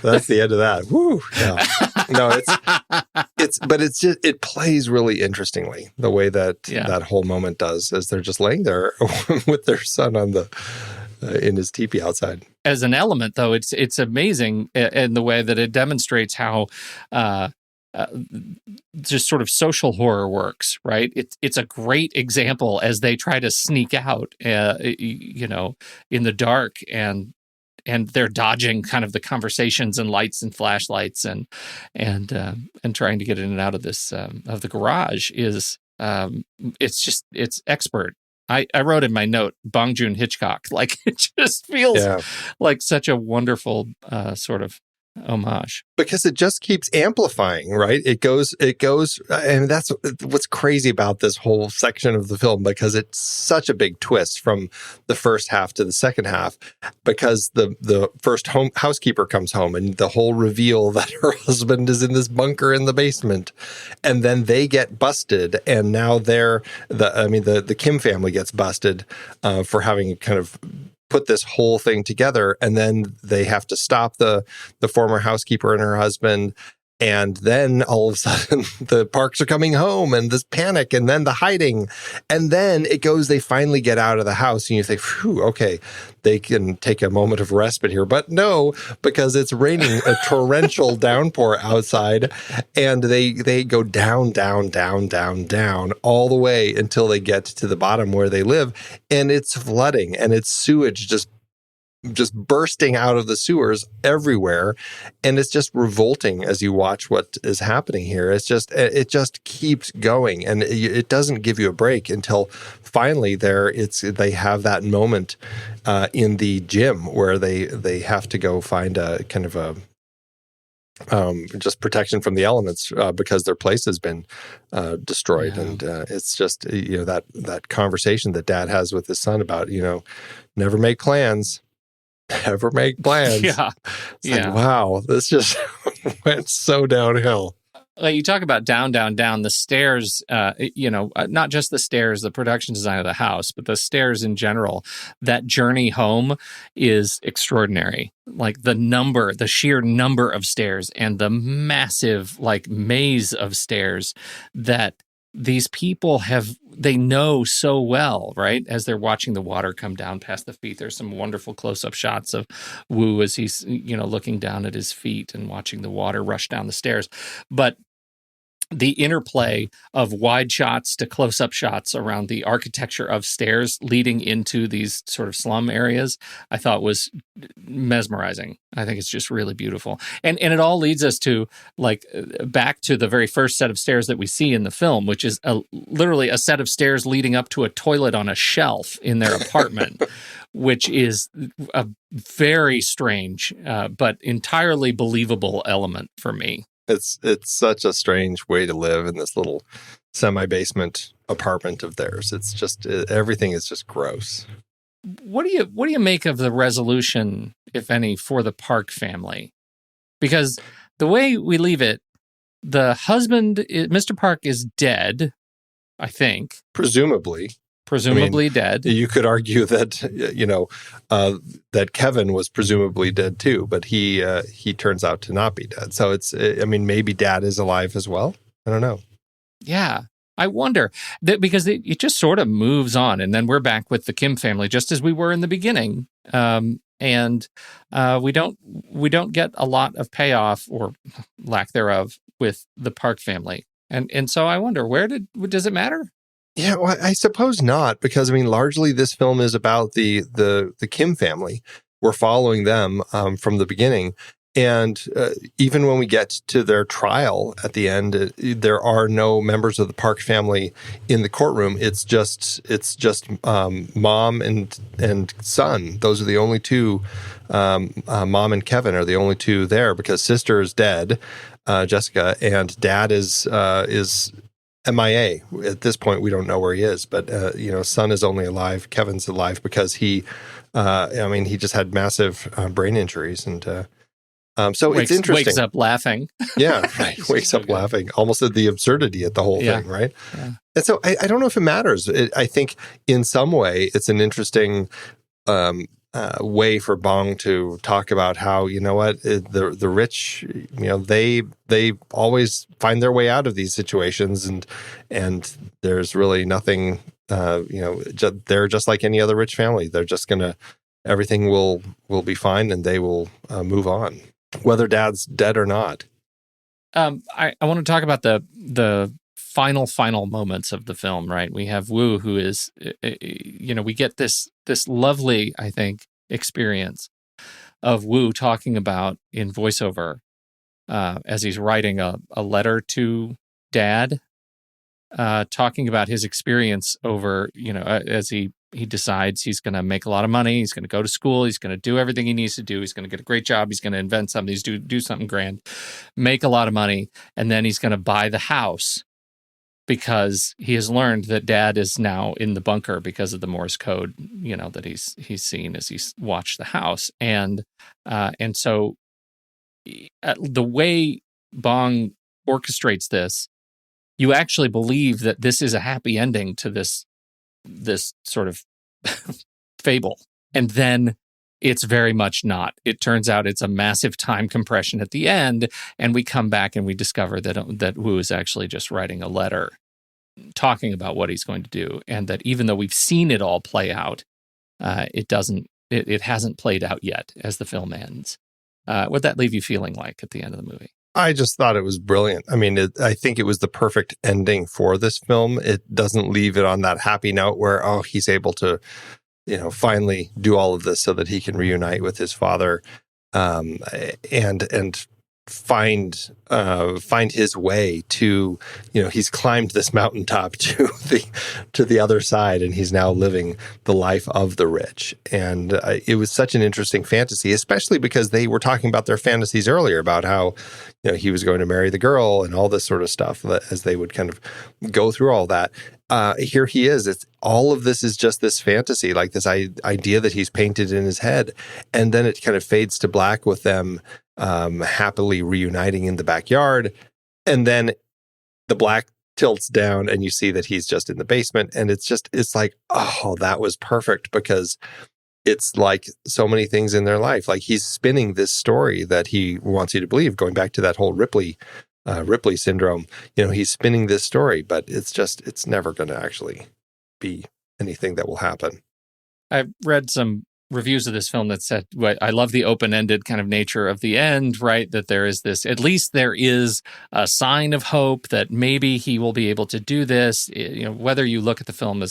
that's the end of that. Woo. Yeah. No, it plays really interestingly the way that that whole moment does, as they're just laying there with their son on in his teepee outside. As an element, though, it's amazing in the way that it demonstrates how just sort of social horror works, right? It's a great example as they try to sneak out, in the dark and they're dodging kind of the conversations and lights and flashlights and trying to get in and out of this of the garage is it's expert. I wrote in my note Bong Joon Hitchcock. Like, it just feels like such a wonderful sort of homage. Because it just keeps amplifying, right? It goes, and that's what's crazy about this whole section of the film, because it's such a big twist from the first half to the second half, because the first housekeeper comes home and the whole reveal that her husband is in this bunker in the basement, and then they get busted, and now the Kim family gets busted for having kind of put this whole thing together, and then they have to stop the former housekeeper and her husband, and then all of a sudden the Parks are coming home, and this panic, and then the hiding, and then they finally get out of the house, and you think, phew, okay, they can take a moment of respite here. But no, because it's raining a torrential downpour outside, and they go down, down, down, down, down, all the way until they get to the bottom where they live, and it's flooding, and it's sewage just bursting out of the sewers everywhere. And it's just revolting as you watch what is happening here. It just keeps going, and it doesn't give you a break until finally they have that moment in the gym where they have to go find a kind of a just protection from the elements because their place has been destroyed. Yeah. And it's just, that conversation that Dad has with his son about, never make plans. Never make plans. Yeah. It's like, wow, this just went so downhill. Like, you talk about down, down, down, the stairs, not just the stairs, the production design of the house, but the stairs in general. That journey home is extraordinary. Like, the sheer number of stairs and the massive, like, maze of stairs that these people they know so well, right? As they're watching the water come down past the feet, there's some wonderful close-up shots of Woo as he's, looking down at his feet and watching the water rush down the stairs. But the interplay of wide shots to close-up shots around the architecture of stairs leading into these sort of slum areas, I thought was mesmerizing. I think it's just really beautiful. And it all leads us to, like, back to the very first set of stairs that we see in the film, which is literally a set of stairs leading up to a toilet on a shelf in their apartment, which is a very strange but entirely believable element for me. It's such a strange way to live in this little semi-basement apartment of theirs. It's just, everything is just gross. What do you make of the resolution, if any, for the Park family? Because the way we leave it, the husband, Mr. Park, is dead, I think. Presumably dead. You could argue that, that Kevin was presumably dead too, but he turns out to not be dead. So maybe Dad is alive as well. I don't know. Yeah. I wonder because it just sort of moves on, and then we're back with the Kim family, just as we were in the beginning. And we don't get a lot of payoff or lack thereof with the Park family. And so I wonder, does it matter? Yeah, well, I suppose not, because largely this film is about the Kim family. We're following them from the beginning, and even when we get to their trial at the end, there are no members of the Park family in the courtroom. It's just mom and son. Those are the only two. Mom and Kevin are the only two there because sister is dead, Jessica, and Dad is MIA. At this point, we don't know where he is, but son is only alive. Kevin's alive because he just had massive brain injuries, and so it's interesting. Wakes up laughing. Yeah, right. Wakes up laughing, almost at the absurdity at the whole thing, right? Yeah. And so I don't know if it matters. I think in some way it's an interesting way for Bong to talk about how, the rich, they always find their way out of these situations, and there's really nothing, they're just like any other rich family. They're just everything will be fine, and they will move on, whether Dad's dead or not. I want to talk about the final moments of the film, right? We have Woo, who is, we get this lovely, I think, experience of Woo talking about in voiceover as he's writing a letter to Dad, talking about his experience over, as he decides he's going to make a lot of money, he's going to go to school, he's going to do everything he needs to do, he's going to get a great job, he's going to invent something, he's do something grand, make a lot of money, and then he's going to buy the house because he has learned that Dad is now in the bunker because of the Morse code, that he's seen as he's watched the house, and so the way Bong orchestrates this, you actually believe that this is a happy ending to this sort of fable. And then it's very much not. It turns out it's a massive time compression at the end, and we come back and we discover that Woo is actually just writing a letter talking about what he's going to do, and that even though we've seen it all play out, it hasn't played out yet as the film ends. What'd that leave you feeling like at the end of the movie? I just thought it was brilliant. I mean, I think it was the perfect ending for this film. It doesn't leave it on that happy note where, he's able to, finally do all of this so that he can reunite with his father, and find his way to, he's climbed this mountaintop to the other side, and he's now living the life of the rich. And it was such an interesting fantasy, especially because they were talking about their fantasies earlier about how, he was going to marry the girl and all this sort of stuff, as they would kind of go through all that. Here he is. It's all of this is just this fantasy, like this idea that he's painted in his head. And then it kind of fades to black with them happily reuniting in the backyard. And then the black tilts down and you see that he's just in the basement. And it's like, oh, that was perfect, because it's like so many things in their life. Like he's spinning this story that he wants you to believe, going back to that whole Ripley syndrome. He's spinning this story, but it's never going to actually be anything that will happen. I've read some reviews of this film that said, I love the open-ended kind of nature of the end, right? That there is this, at least there is a sign of hope that maybe he will be able to do this. Whether you look at the film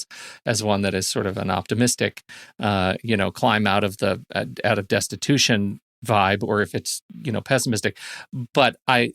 as one that is sort of an optimistic, climb out of destitution vibe, or if it's, pessimistic. But I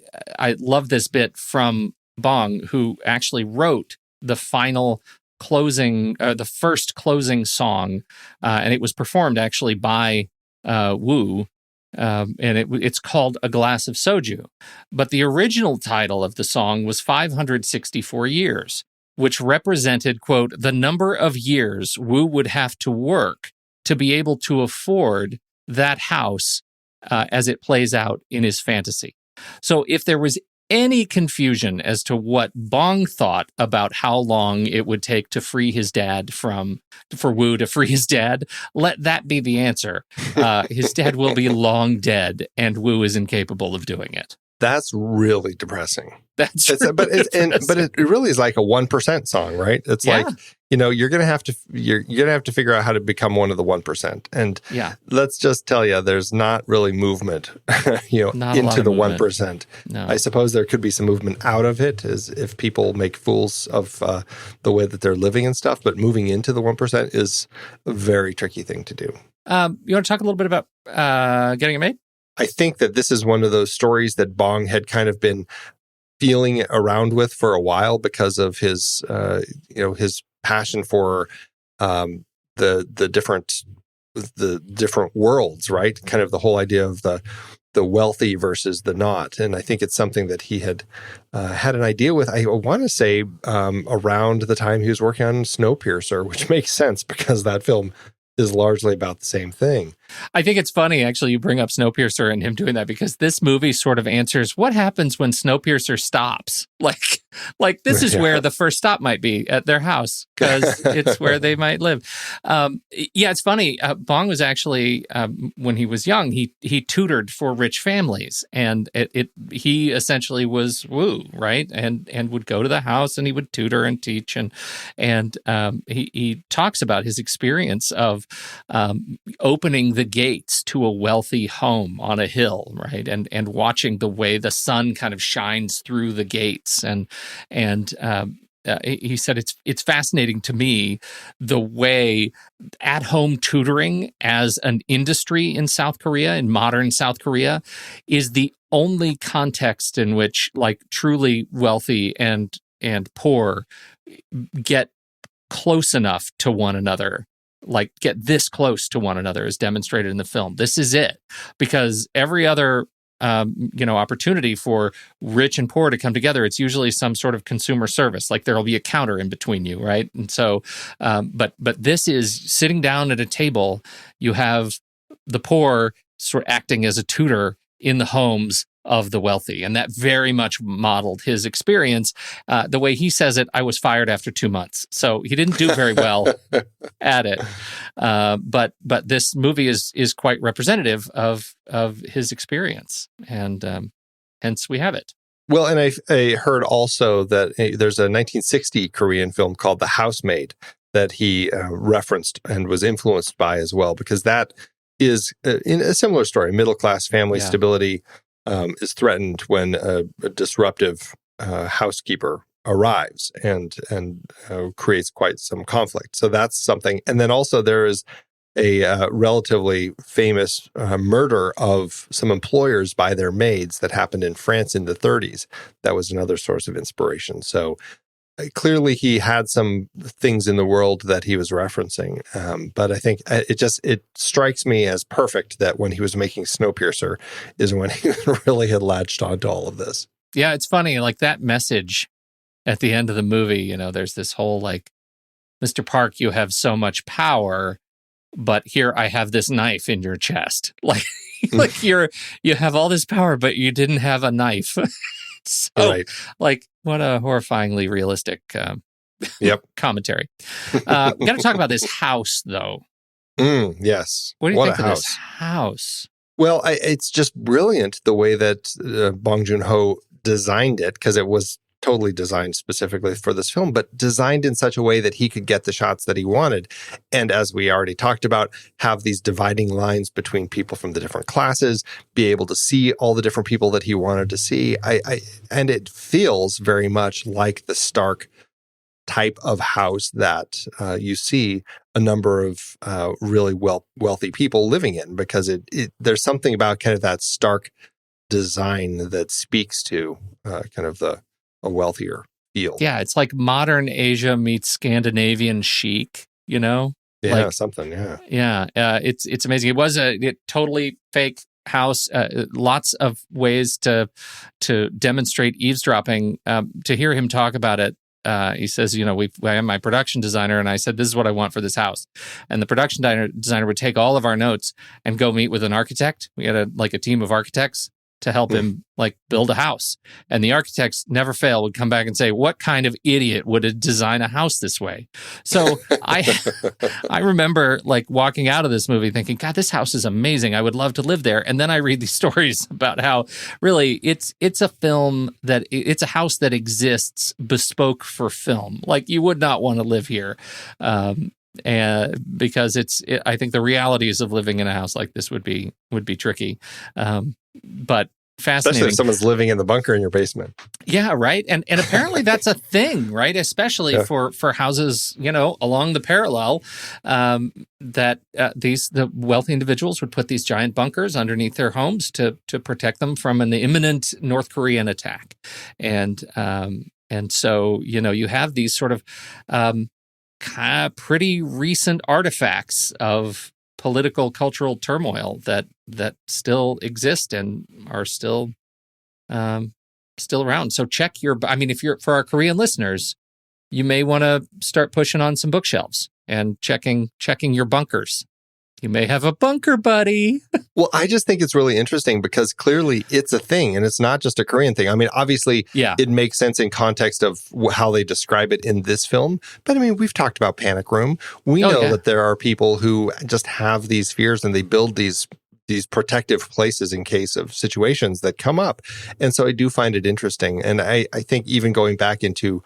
love this bit from Bong, who actually wrote the final the first closing song, and it was performed actually by Woo, and it's called "A Glass of Soju." But the original title of the song was 564 years, which represented, quote, the number of years Woo would have to work to be able to afford that house as it plays out in his fantasy. So if there was any confusion as to what Bong thought about how long it would take to free his dad for Woo to free his dad, let that be the answer. His dad will be long dead, and Woo is incapable of doing it. That's really depressing. But it really is like a 1% song, right? It's like, you're gonna have to figure out how to become one of the 1%. And let's just tell you, there's not really movement, into the 1%. No. I suppose there could be some movement out of it, as if people make fools of the way that they're living and stuff. But moving into the 1% is a very tricky thing to do. You want to talk a little bit about getting it made? I think that this is one of those stories that Bong had kind of been feeling around with for a while because of his, his passion for the different worlds, right? Kind of the whole idea of the wealthy versus the not. And I think it's something that he had had an idea with, I want to say, around the time he was working on Snowpiercer, which makes sense because that film is largely about the same thing. I think it's funny, actually, you bring up Snowpiercer and him doing that, because this movie sort of answers what happens when Snowpiercer stops. Like this is where the first stop might be, at their house, because it's where they might live. It's funny. Bong was actually, when he was young, he tutored for rich families, and he essentially was Woo, right? And would go to the house and he would tutor and teach, and he talks about his experience of opening the gates to a wealthy home on a hill, right? And watching the way the sun kind of shines through the gates, and he said it's fascinating to me the way at-home tutoring as an industry in South Korea, in modern South Korea, is the only context in which like truly wealthy and poor get close enough to one another, like get this close to one another as demonstrated in the film. This is it, because every other opportunity for rich and poor to come together, it's usually some sort of consumer service, like there'll be a counter in between you, right? And so, but this is sitting down at a table. You have the poor sort of acting as a tutor in the homes of the wealthy, and that very much modeled his experience. The way he says it, I was fired after 2 months, so he didn't do very well at it. But this movie is quite representative of his experience, and hence we have it. Well, and I heard also that there's a 1960 Korean film called The Housemaid that he referenced and was influenced by as well, because that is in a similar story. Middle-class family stability is threatened when a disruptive housekeeper arrives and creates quite some conflict. So that's something. And then also there is a relatively famous murder of some employers by their maids that happened in France in the 30s. That was another source of inspiration. So clearly he had some things in the world that he was referencing. But I think it strikes me as perfect that when he was making Snowpiercer is when he really had latched onto all of this. Yeah, it's funny, like that message at the end of the movie, there's this whole like, Mr. Park, you have so much power, but here I have this knife in your chest. Like you have all this power, but you didn't have a knife. So, right. Like, what a horrifyingly realistic commentary. Got to talk about this house, though. Yes. What do you think of this house? Well, it's just brilliant the way that Bong Joon-Ho designed it, because it was totally designed specifically for this film, but designed in such a way that he could get the shots that he wanted. And as we already talked about, have these dividing lines between people from the different classes, be able to see all the different people that he wanted to see. And it feels very much like the stark type of house that you see a number of really wealthy people living in, because there's something about kind of that stark design that speaks to kind of a wealthier feel. Yeah, it's like modern Asia meets Scandinavian chic, Yeah, like, something, yeah. Yeah, it's amazing. It was a totally fake house. Lots of ways to demonstrate eavesdropping. To hear him talk about it, he says, I am my production designer, and I said, this is what I want for this house. And the production designer would take all of our notes and go meet with an architect. We had a team of architects to help him build a house. And the architects never fail, would come back and say, what kind of idiot would design a house this way? So I remember walking out of this movie thinking, God, this house is amazing. I would love to live there. And then I read these stories about how really it's a film it's a house that exists bespoke for film. Like, you would not want to live here. And because I think the realities of living in a house like this would be tricky. But fascinating. Especially if someone's living in the bunker in your basement. Yeah, right. And apparently that's a thing, right? Especially for houses, along the parallel, that the wealthy individuals would put these giant bunkers underneath their homes to protect them from an imminent North Korean attack. And so, you have these sort of pretty recent artifacts of political, cultural turmoil that still exist and are still around. So check for our Korean listeners, you may want to start pushing on some bookshelves and checking your bunkers. You may have a bunker buddy. Well, I just think it's really interesting because clearly it's a thing, and it's not just a Korean thing. I mean, obviously, it makes sense in context of how they describe it in this film. But I mean, we've talked about Panic Room. We know that there are people who just have these fears and they build these protective places in case of situations that come up. And so I do find it interesting. And I think even going back into,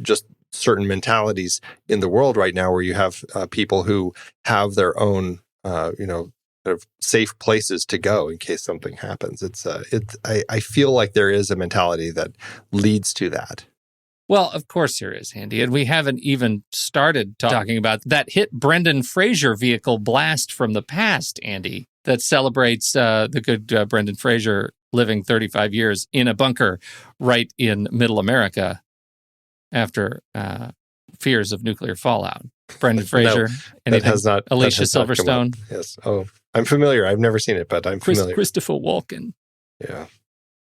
just certain mentalities in the world right now where you have people who have their own, kind of safe places to go in case something happens. I feel like there is a mentality that leads to that. Well, of course there is, Andy. And we haven't even started talking about that hit Brendan Fraser vehicle Blast from the Past, Andy, that celebrates the good Brendan Fraser living 35 years in a bunker right in middle America after fears of nuclear fallout. Brendan Fraser. No, that has not. Alicia Silverstone. Yes. Oh, I'm familiar. I've never seen it, but I'm familiar. Christopher Walken. Yeah.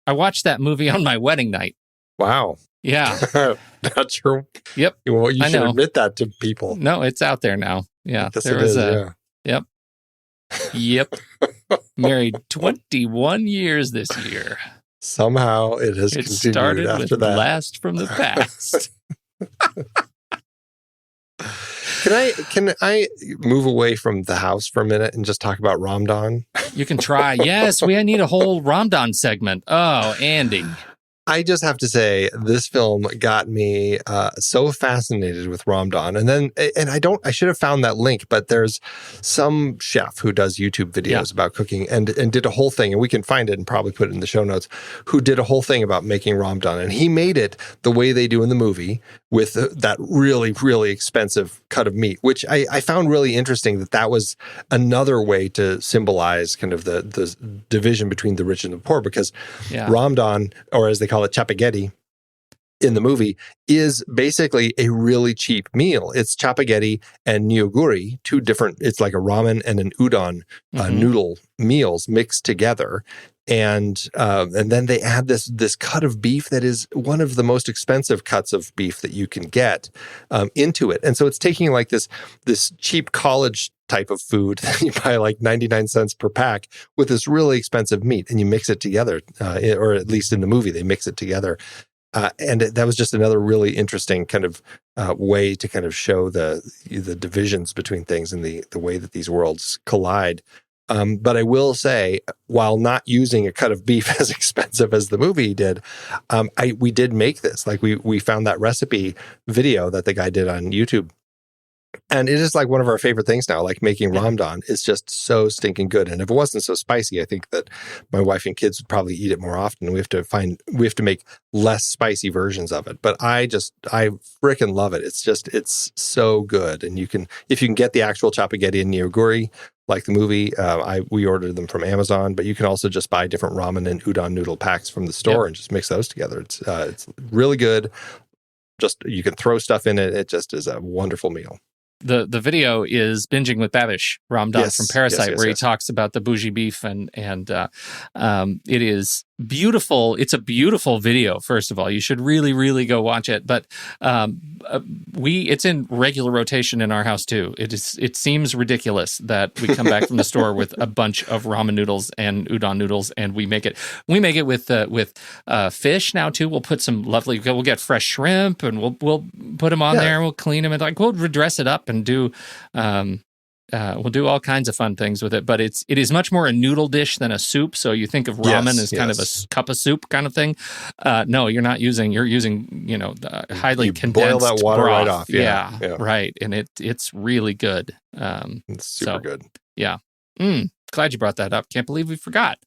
I watched that movie on my wedding night. Wow. Yeah. Not sure. Yep. Well, you should admit that to people. No, it's out there now. Yeah. Yes, there is. Yep. Yep. Married 21 years this year. Somehow it has continued started after with that. Blast from the Past. Can I move away from the house for a minute and just talk about Ramadan? You can try. Yes, we need a whole Ramadan segment. Oh, Andy. I just have to say, this film got me so fascinated with Ramadan. And I should have found that link, but there's some chef who does YouTube videos about cooking and did a whole thing, and we can find it and probably put it in the show notes, who did a whole thing about making Ramadan. And he made it the way they do in the movie with that really, really expensive cut of meat, which I found really interesting that was another way to symbolize kind of the division between the rich and the poor, because Ramadan, or as they call it, chapaghetti, in the movie, is basically a really cheap meal. It's chapaghetti and niyoguri, two different, it's like a ramen and an udon noodle meals mixed together. And then they add this cut of beef that is one of the most expensive cuts of beef that you can get into it. And so it's taking like this cheap college type of food that you buy like 99 cents per pack with this really expensive meat, and you mix it together, or at least in the movie, they mix it together. And that was just another really interesting kind of way to kind of show the divisions between things and the way that these worlds collide. But I will say, while not using a cut of beef as expensive as the movie did, we did make this. Like we found that recipe video that the guy did on YouTube. And it is like one of our favorite things now, like making Ramadan is just so stinking good. And if it wasn't so spicy, I think that my wife and kids would probably eat it more often. We have to make less spicy versions of it. But I freaking love it. It's so good. And if you can get the actual chapaghetti and niyoguri, like the movie, we ordered them from Amazon, but you can also just buy different ramen and udon noodle packs from the store and just mix those together. It's really good. Just, you can throw stuff in it. It just is a wonderful meal. The video is Binging with Babish, Ramadan from Parasite, where he talks about the bougie beef, and it is beautiful. It's a beautiful video, first of all. You should really, really go watch it. But it's in regular rotation in our house too. It seems ridiculous that we come back from the store with a bunch of ramen noodles and udon noodles, and we make it with fish now too. We'll put we'll get fresh shrimp, and we'll put them on there, and we'll clean them, and we'll dress it up and do we'll do all kinds of fun things with it. But it is much more a noodle dish than a soup. So you think of ramen as kind of a cup of soup kind of thing. No, you're using the highly condensed boil that water broth. right off. Yeah, right. And it's really good. It's super good. Yeah. Glad you brought that up. Can't believe we forgot.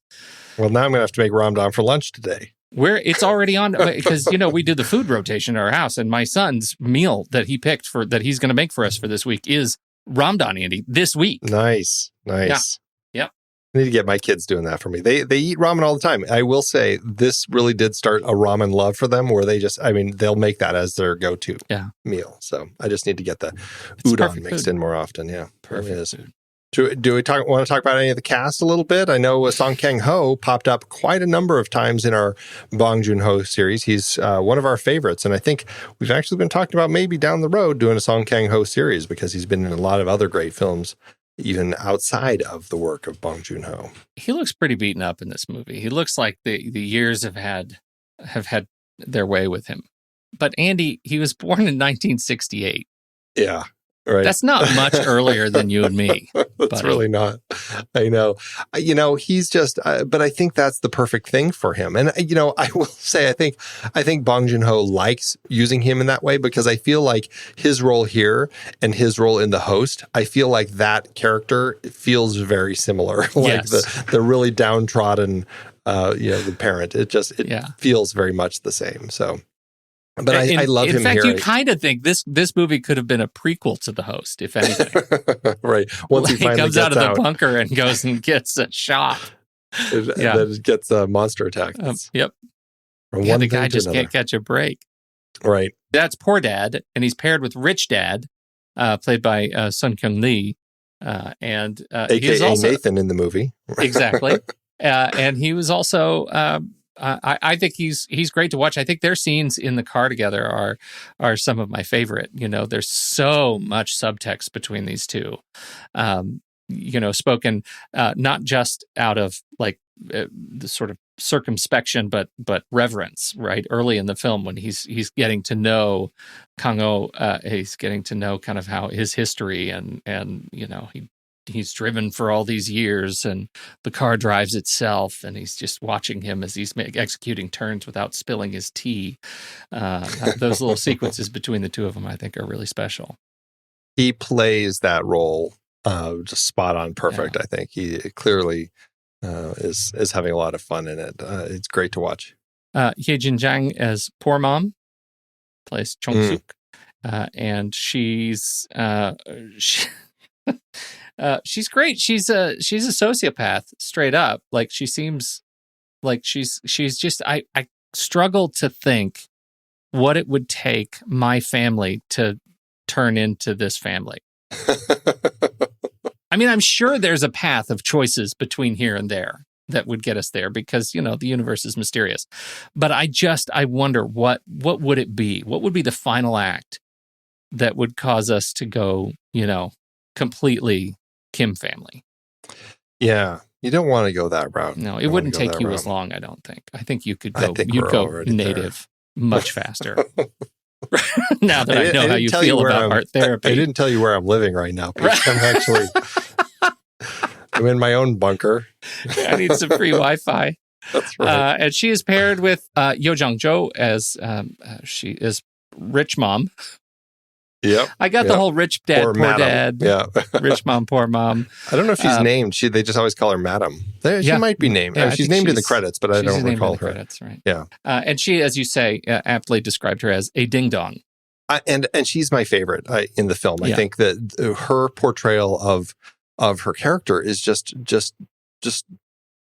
Well, now I'm going to have to make Ramadan for lunch today. It's already on, because we do the food rotation at our house, and my son's meal that he picked that he's going to make for us for this week is Ramadan, Andy, this week. Nice. Yeah. I need to get my kids doing that for me. They eat ramen all the time. I will say this really did start a ramen love for them, where they'll make that as their go-to meal. So I just need to get the udon mixed in more often. Yeah, perfect. Do we want to talk about any of the cast a little bit? I know Song Kang-ho popped up quite a number of times in our Bong Joon-Ho series. He's one of our favorites, and I think we've actually been talking about maybe down the road doing a Song Kang-ho series, because he's been in a lot of other great films, even outside of the work of Bong Joon-ho. He looks pretty beaten up in this movie. He looks like the years have had their way with him. But Andy, he was born in 1968. Yeah. Right. That's not much earlier than you and me. That's really not. I know. He's just, but I think that's the perfect thing for him. And, I will say, I think Bong Joon-ho likes using him in that way, because I feel like his role here and his role in The Host, I feel like that character feels very similar. Like the really downtrodden, the parent. It feels very much the same. So. But I love him in fact, here. you kind of think this movie could have been a prequel to The Host, if anything. Right. Once he finally comes gets out of the bunker and goes and gets a shot. Then it gets a monster attack. Yep. From Yeah, one the thing guy to just another. can't catch a break. Right. That's Poor Dad, and he's paired with Rich Dad, played by Sun Kyung Lee. And AKA also, Nathan in the movie. Exactly. And he was also... I think he's great to watch. I think their scenes in the car together are some of my favorite. You know, there's so much subtext between these two. Spoken not just out of like the sort of circumspection, but reverence. Right, early in the film when he's getting to know Kang-ho, he's getting to know kind of how his history and he's driven for all these years and the car drives itself and he's just watching him as he's executing turns without spilling his tea. Those little sequences between the two of them, I think, are really special. He plays that role just spot on perfect. Yeah. I think he clearly is having a lot of fun in it. It's great to watch. Ye Jin-jang as Poor Mom plays Chong-suk. And she's she's great. She's a sociopath straight up. Like she seems like she's just, I struggle to think what it would take my family to turn into this family. I mean, I'm sure there's a path of choices between here and there that would get us there because, the universe is mysterious. But I wonder what would it be? What would be the final act that would cause us to go, completely Kim family? Yeah, you don't want to go that route. No, it wouldn't take you as long, I don't think. I think you could go. You'd go native much faster. Now that I know how you feel about art therapy, I didn't tell you where I'm living right now. I'm in my own bunker. I need some free Wi-Fi. That's right. And she is paired with Yo Jong-jo as she is rich mom. Yep. I got the whole rich dad, poor dad. Yeah. Rich mom, poor mom. I don't know if she's named. They just always call her Madam. She might be named. Yeah, she's named in the credits, but I don't recall her. Credits, right? Yeah. And she, as you say, aptly described her as a ding dong. And she's my favorite in the film. I think that her portrayal of her character is just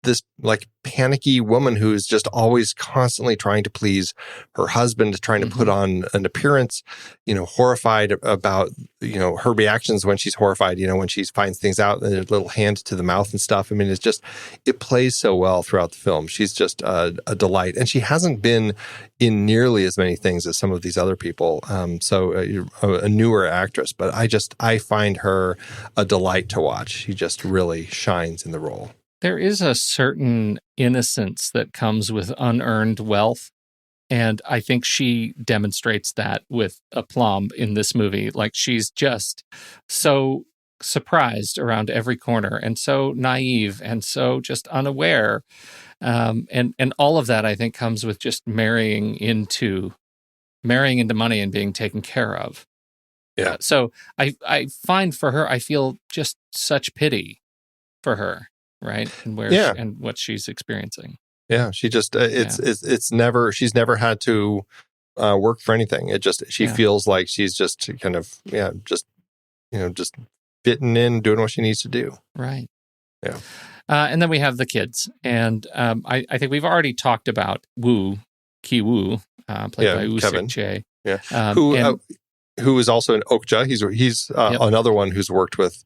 this like panicky woman who's just always constantly trying to please her husband, trying to put on an appearance, horrified about, her reactions when she's horrified, when she finds things out, and a little hand to the mouth and stuff. I mean, it plays so well throughout the film. She's just a delight. And she hasn't been in nearly as many things as some of these other people. So a newer actress, but I find her a delight to watch. She just really shines in the role. There is a certain innocence that comes with unearned wealth. And I think she demonstrates that with aplomb in this movie. Like she's just so surprised around every corner and so naive and so just unaware. And all of that, I think, comes with just marrying into money and being taken care of. Yeah. So I find for her, I feel just such pity for her. Right. And and what she's experiencing. Yeah. She just, she's never had to work for anything. She feels like she's just kind of, just fitting in, doing what she needs to do. Right. Yeah. And then we have the kids. And I think we've already talked about Ki Woo, played by Woo Kevin. Sik-chae. Yeah. Who is also an Okja. He's another one who's worked with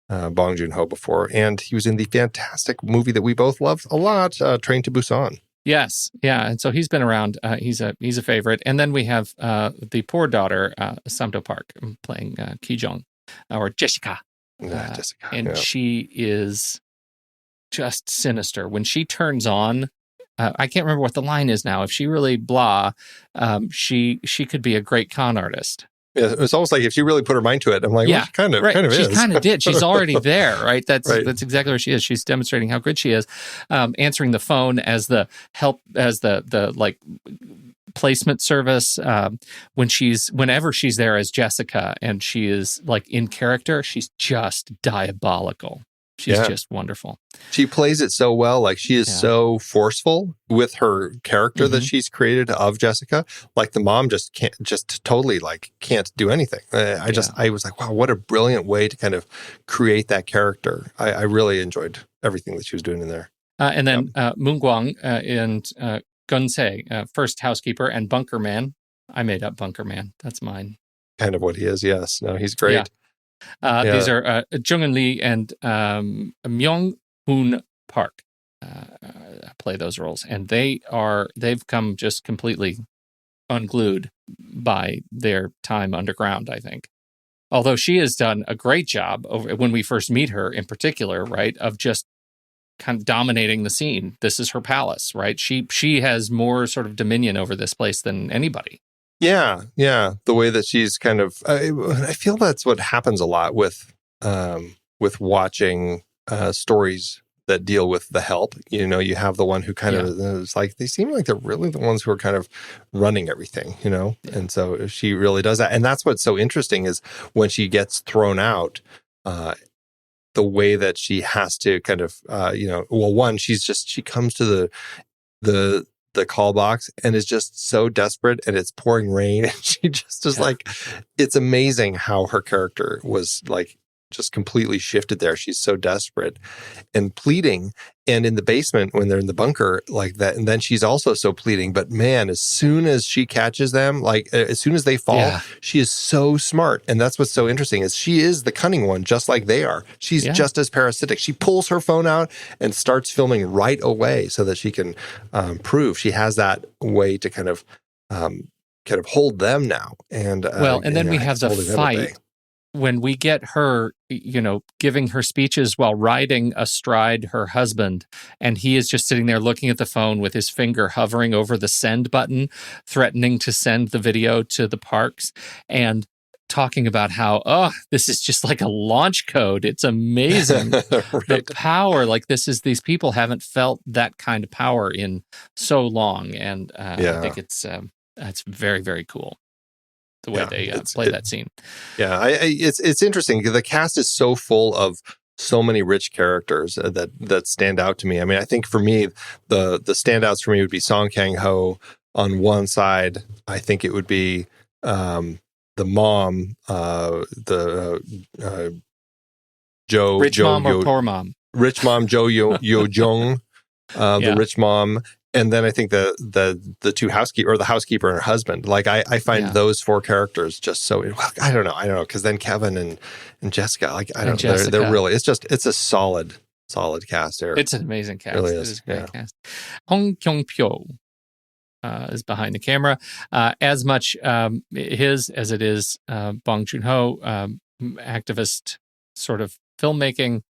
Bong Joon-Ho before, and he was in the fantastic movie that we both loved a lot, Train to Busan. Yes, yeah, and so he's been around. He's a favorite. And then we have the poor daughter, Samdo Park, playing Ki Jong, or Jessica. Jessica, and she is just sinister when she turns on. I can't remember what the line is now. If she really she could be a great con artist. Yeah, it's almost like if she really put her mind to it, I'm like, well, she kind of is. She kind of did. She's already there, right? That's exactly where she is. She's demonstrating how good she is. Answering the phone as the help, as the like placement service. Whenever she's there as Jessica and she is like in character, she's just diabolical. She's Yeah. just wonderful. She plays it so well. Like, she is so forceful with her character that she's created of Jessica. Like, the mom just totally can't do anything. I was like, wow, what a brilliant way to kind of create that character. I really enjoyed everything that she was doing in there. And then Moon Guang and Gun Se, first housekeeper, and Bunker Man. I made up Bunker Man. That's mine. Kind of what he is. Yes. No, he's great. These are Jung Eun Lee and Myung Hoon Park play those roles, and they've come just completely unglued by their time underground, I think. Although she has done a great job when we first meet her, in particular, right, of just kind of dominating the scene. This is her palace, right? She has more sort of dominion over this place than anybody. Yeah. The way that she's kind of, I feel that's what happens a lot with watching stories that deal with the help. You know, you have the one who kind of is like, they seem like they're really the ones who are kind of running everything, you know? Yeah. And so she really does that. And that's what's so interesting is when she gets thrown out, the way that she has to kind of, one, she comes to the call box and is just so desperate, and it's pouring rain, and she just is like, it's amazing how her character was like just completely shifted there. She's so desperate and pleading, and in the basement when they're in the bunker like that, and then she's also so pleading. But man, as soon as she catches them, like as soon as they fall, she is so smart. And that's what's so interesting is she is the cunning one, just like they are. She's just as parasitic. She pulls her phone out and starts filming right away so that she can prove she has that way to kind of hold them now. And and then we have the fight. When we get her, giving her speeches while riding astride her husband, and he is just sitting there looking at the phone with his finger hovering over the send button, threatening to send the video to the parks, and talking about how, this is just like a launch code. It's amazing. The power, like these people haven't felt that kind of power in so long. And I think it's very, very cool. The way they play that scene. Yeah, it's interesting. The cast is so full of so many rich characters that stand out to me. I mean, I think for me, the standouts for me would be Song Kang-ho on one side. I think it would be the mom, Jo Rich Mom or Poor Mom. Rich Mom Jo Yo Jung, the rich mom. And then I think the two housekeeper, or the housekeeper and her husband, like I find those four characters just so, I don't know. Because then Kevin and Jessica, like I don't know, they're really, it's a solid cast there. It's an amazing cast. It really is a great cast. Hong Kyung-pyo is behind the camera, as much his as it is Bong Joon-Ho, activist sort of filmmaking,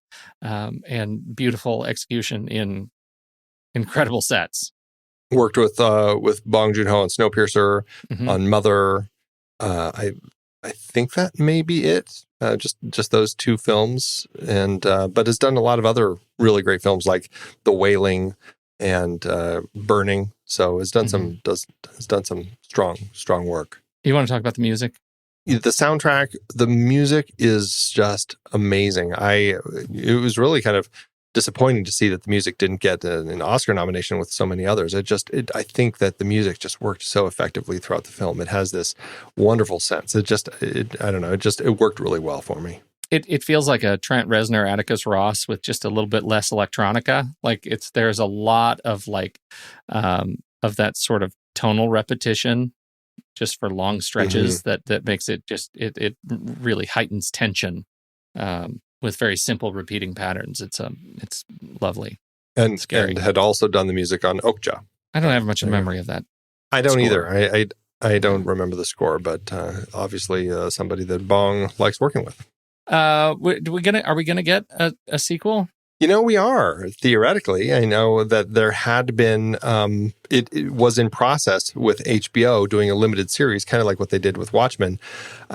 and beautiful execution in incredible sets. Worked with Bong Joon-Ho on Snowpiercer, on Mother. I think that may be it. Just those two films, and but has done a lot of other really great films like The Wailing and Burning. So has done some strong work. You want to talk about the music? The soundtrack, the music is just amazing. It was really kind of disappointing to see that the music didn't get an Oscar nomination with so many others. I think that the music just worked so effectively throughout the film. It has this wonderful sense. It worked really well for me. It feels like a Trent Reznor, Atticus Ross with just a little bit less electronica. Like there's a lot of of that sort of tonal repetition just for long stretches that makes it it really heightens tension. With very simple repeating patterns. It's lovely and scary. And had also done the music on Okja. I don't have much memory of that. I don't either. I don't remember the score, but obviously somebody that Bong likes working with. Are we gonna get a sequel? We are, theoretically. I know that there had been, it was in process with HBO doing a limited series, kind of like what they did with Watchmen.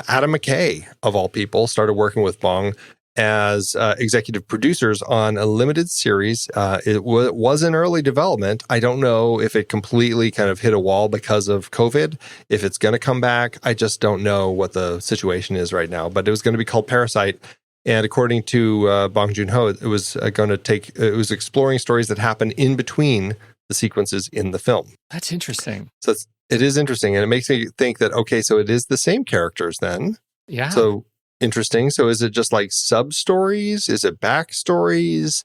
Adam McKay, of all people, started working with Bong as executive producers on a limited series. It was in early development. I don't know if it completely kind of hit a wall because of COVID, if it's going to come back. I just don't know what the situation is right now. But it was going to be called Parasite. And according to Bong Joon-Ho, it was it was exploring stories that happen in between the sequences in the film. That's interesting. So it is interesting. And it makes me think that, okay, so it is the same characters then. Yeah. So interesting. So is it just like sub-stories? Is it backstories?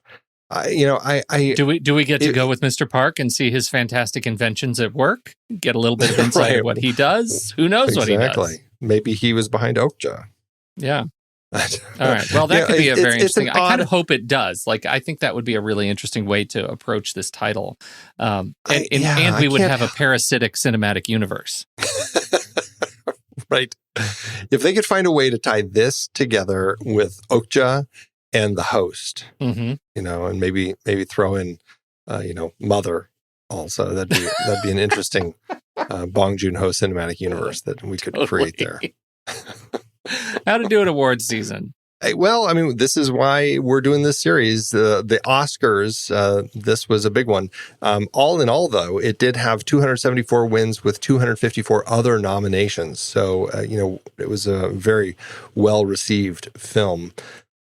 Do we get to go with Mr. Park and see his fantastic inventions at work? Get a little bit of insight of what he does? Who knows what he does? Maybe he was behind Okja. Yeah. All right. Well, that could be a very interesting. I kind of hope it does. Like, I think that would be a really interesting way to approach this title. And we would have a parasitic cinematic universe. Right. If they could find a way to tie this together with Okja and the host, and maybe throw in, Mother also, that'd be an interesting Bong Joon-Ho cinematic universe that we could create there. How to do it awards season. Well, I mean, this is why we're doing this series. The Oscars, this was a big one. All in all, though, it did have 274 wins with 254 other nominations. So, it was a very well-received film.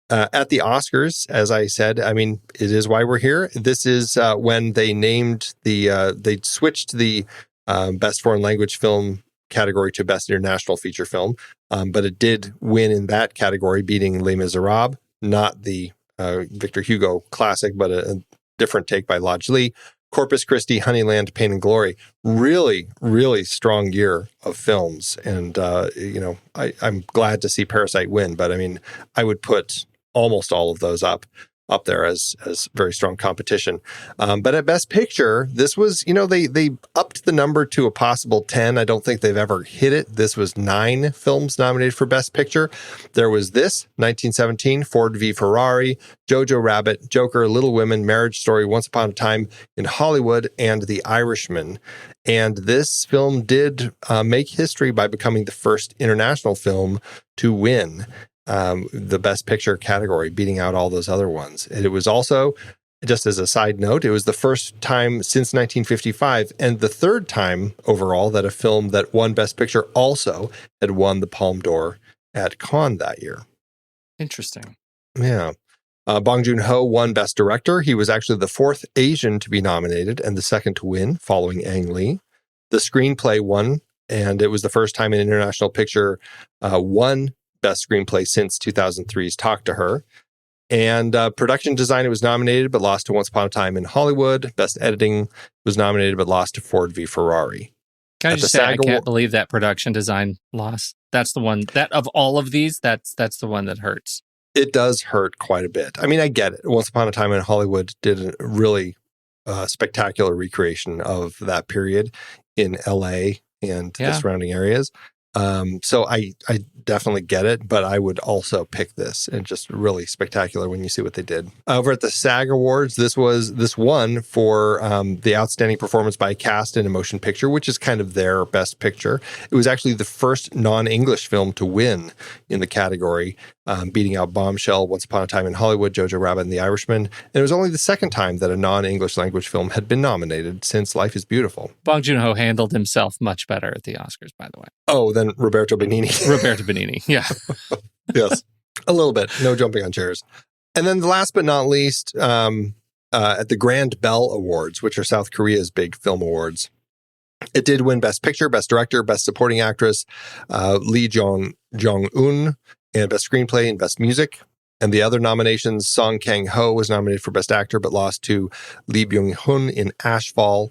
At the Oscars, as I said, I mean, it is why we're here. This is when they named they switched the Best Foreign Language Film category to Best International Feature Film. But it did win in that category, beating Les Miserables, not the Victor Hugo classic, but a different take by Lodge Lee. Corpus Christi, Honeyland, Pain and Glory. Really, really strong year of films. And, I'm glad to see Parasite win, but I mean, I would put almost all of those up there as very strong competition. But at Best Picture, this was, they upped the number to a possible 10. I don't think they've ever hit it. This was 9 films nominated for Best Picture. There was this, 1917, Ford v. Ferrari, Jojo Rabbit, Joker, Little Women, Marriage Story, Once Upon a Time in Hollywood, and The Irishman. And this film did make history by becoming the first international film to win the Best Picture category, beating out all those other ones. And it was also, just as a side note, it was the first time since 1955 and the third time overall that a film that won Best Picture also had won the Palme d'Or at Cannes that year. Interesting. Yeah. Bong Joon-Ho won Best Director. He was actually the 4th Asian to be nominated and the 2nd to win, following Ang Lee. The screenplay won, and it was the first time an international picture won Best Screenplay since 2003's Talk to Her. And production design, it was nominated but lost to Once Upon a Time in Hollywood. Best editing was nominated but lost to Ford v. Ferrari. Can I just say, I can't believe that production design loss. That's the one that of all of these, that's the one that hurts. It does hurt quite a bit. I mean, I get it. Once Upon a Time in Hollywood did a really spectacular recreation of that period in LA and the surrounding areas. So I definitely get it, but I would also pick this, and just really spectacular when you see what they did. Over at the SAG Awards, this won for the outstanding performance by a cast in a motion picture, which is kind of their best picture. It was actually the first non-English film to win in the category, beating out Bombshell, Once Upon a Time in Hollywood, Jojo Rabbit, and The Irishman. And it was only the second time that a non-English language film had been nominated since Life is Beautiful. Bong Joon-Ho handled himself much better at the Oscars, by the way. Oh, than Roberto Benigni. Roberto Benigni, yeah. Yes, a little bit. No jumping on chairs. And then last but not least, at the Grand Bell Awards, which are South Korea's big film awards, it did win Best Picture, Best Director, Best Supporting Actress, Lee Jong-un, and Best Screenplay and Best Music. And the other nominations, Song Kang-ho was nominated for Best Actor, but lost to Lee Byung-hun in Ashfall.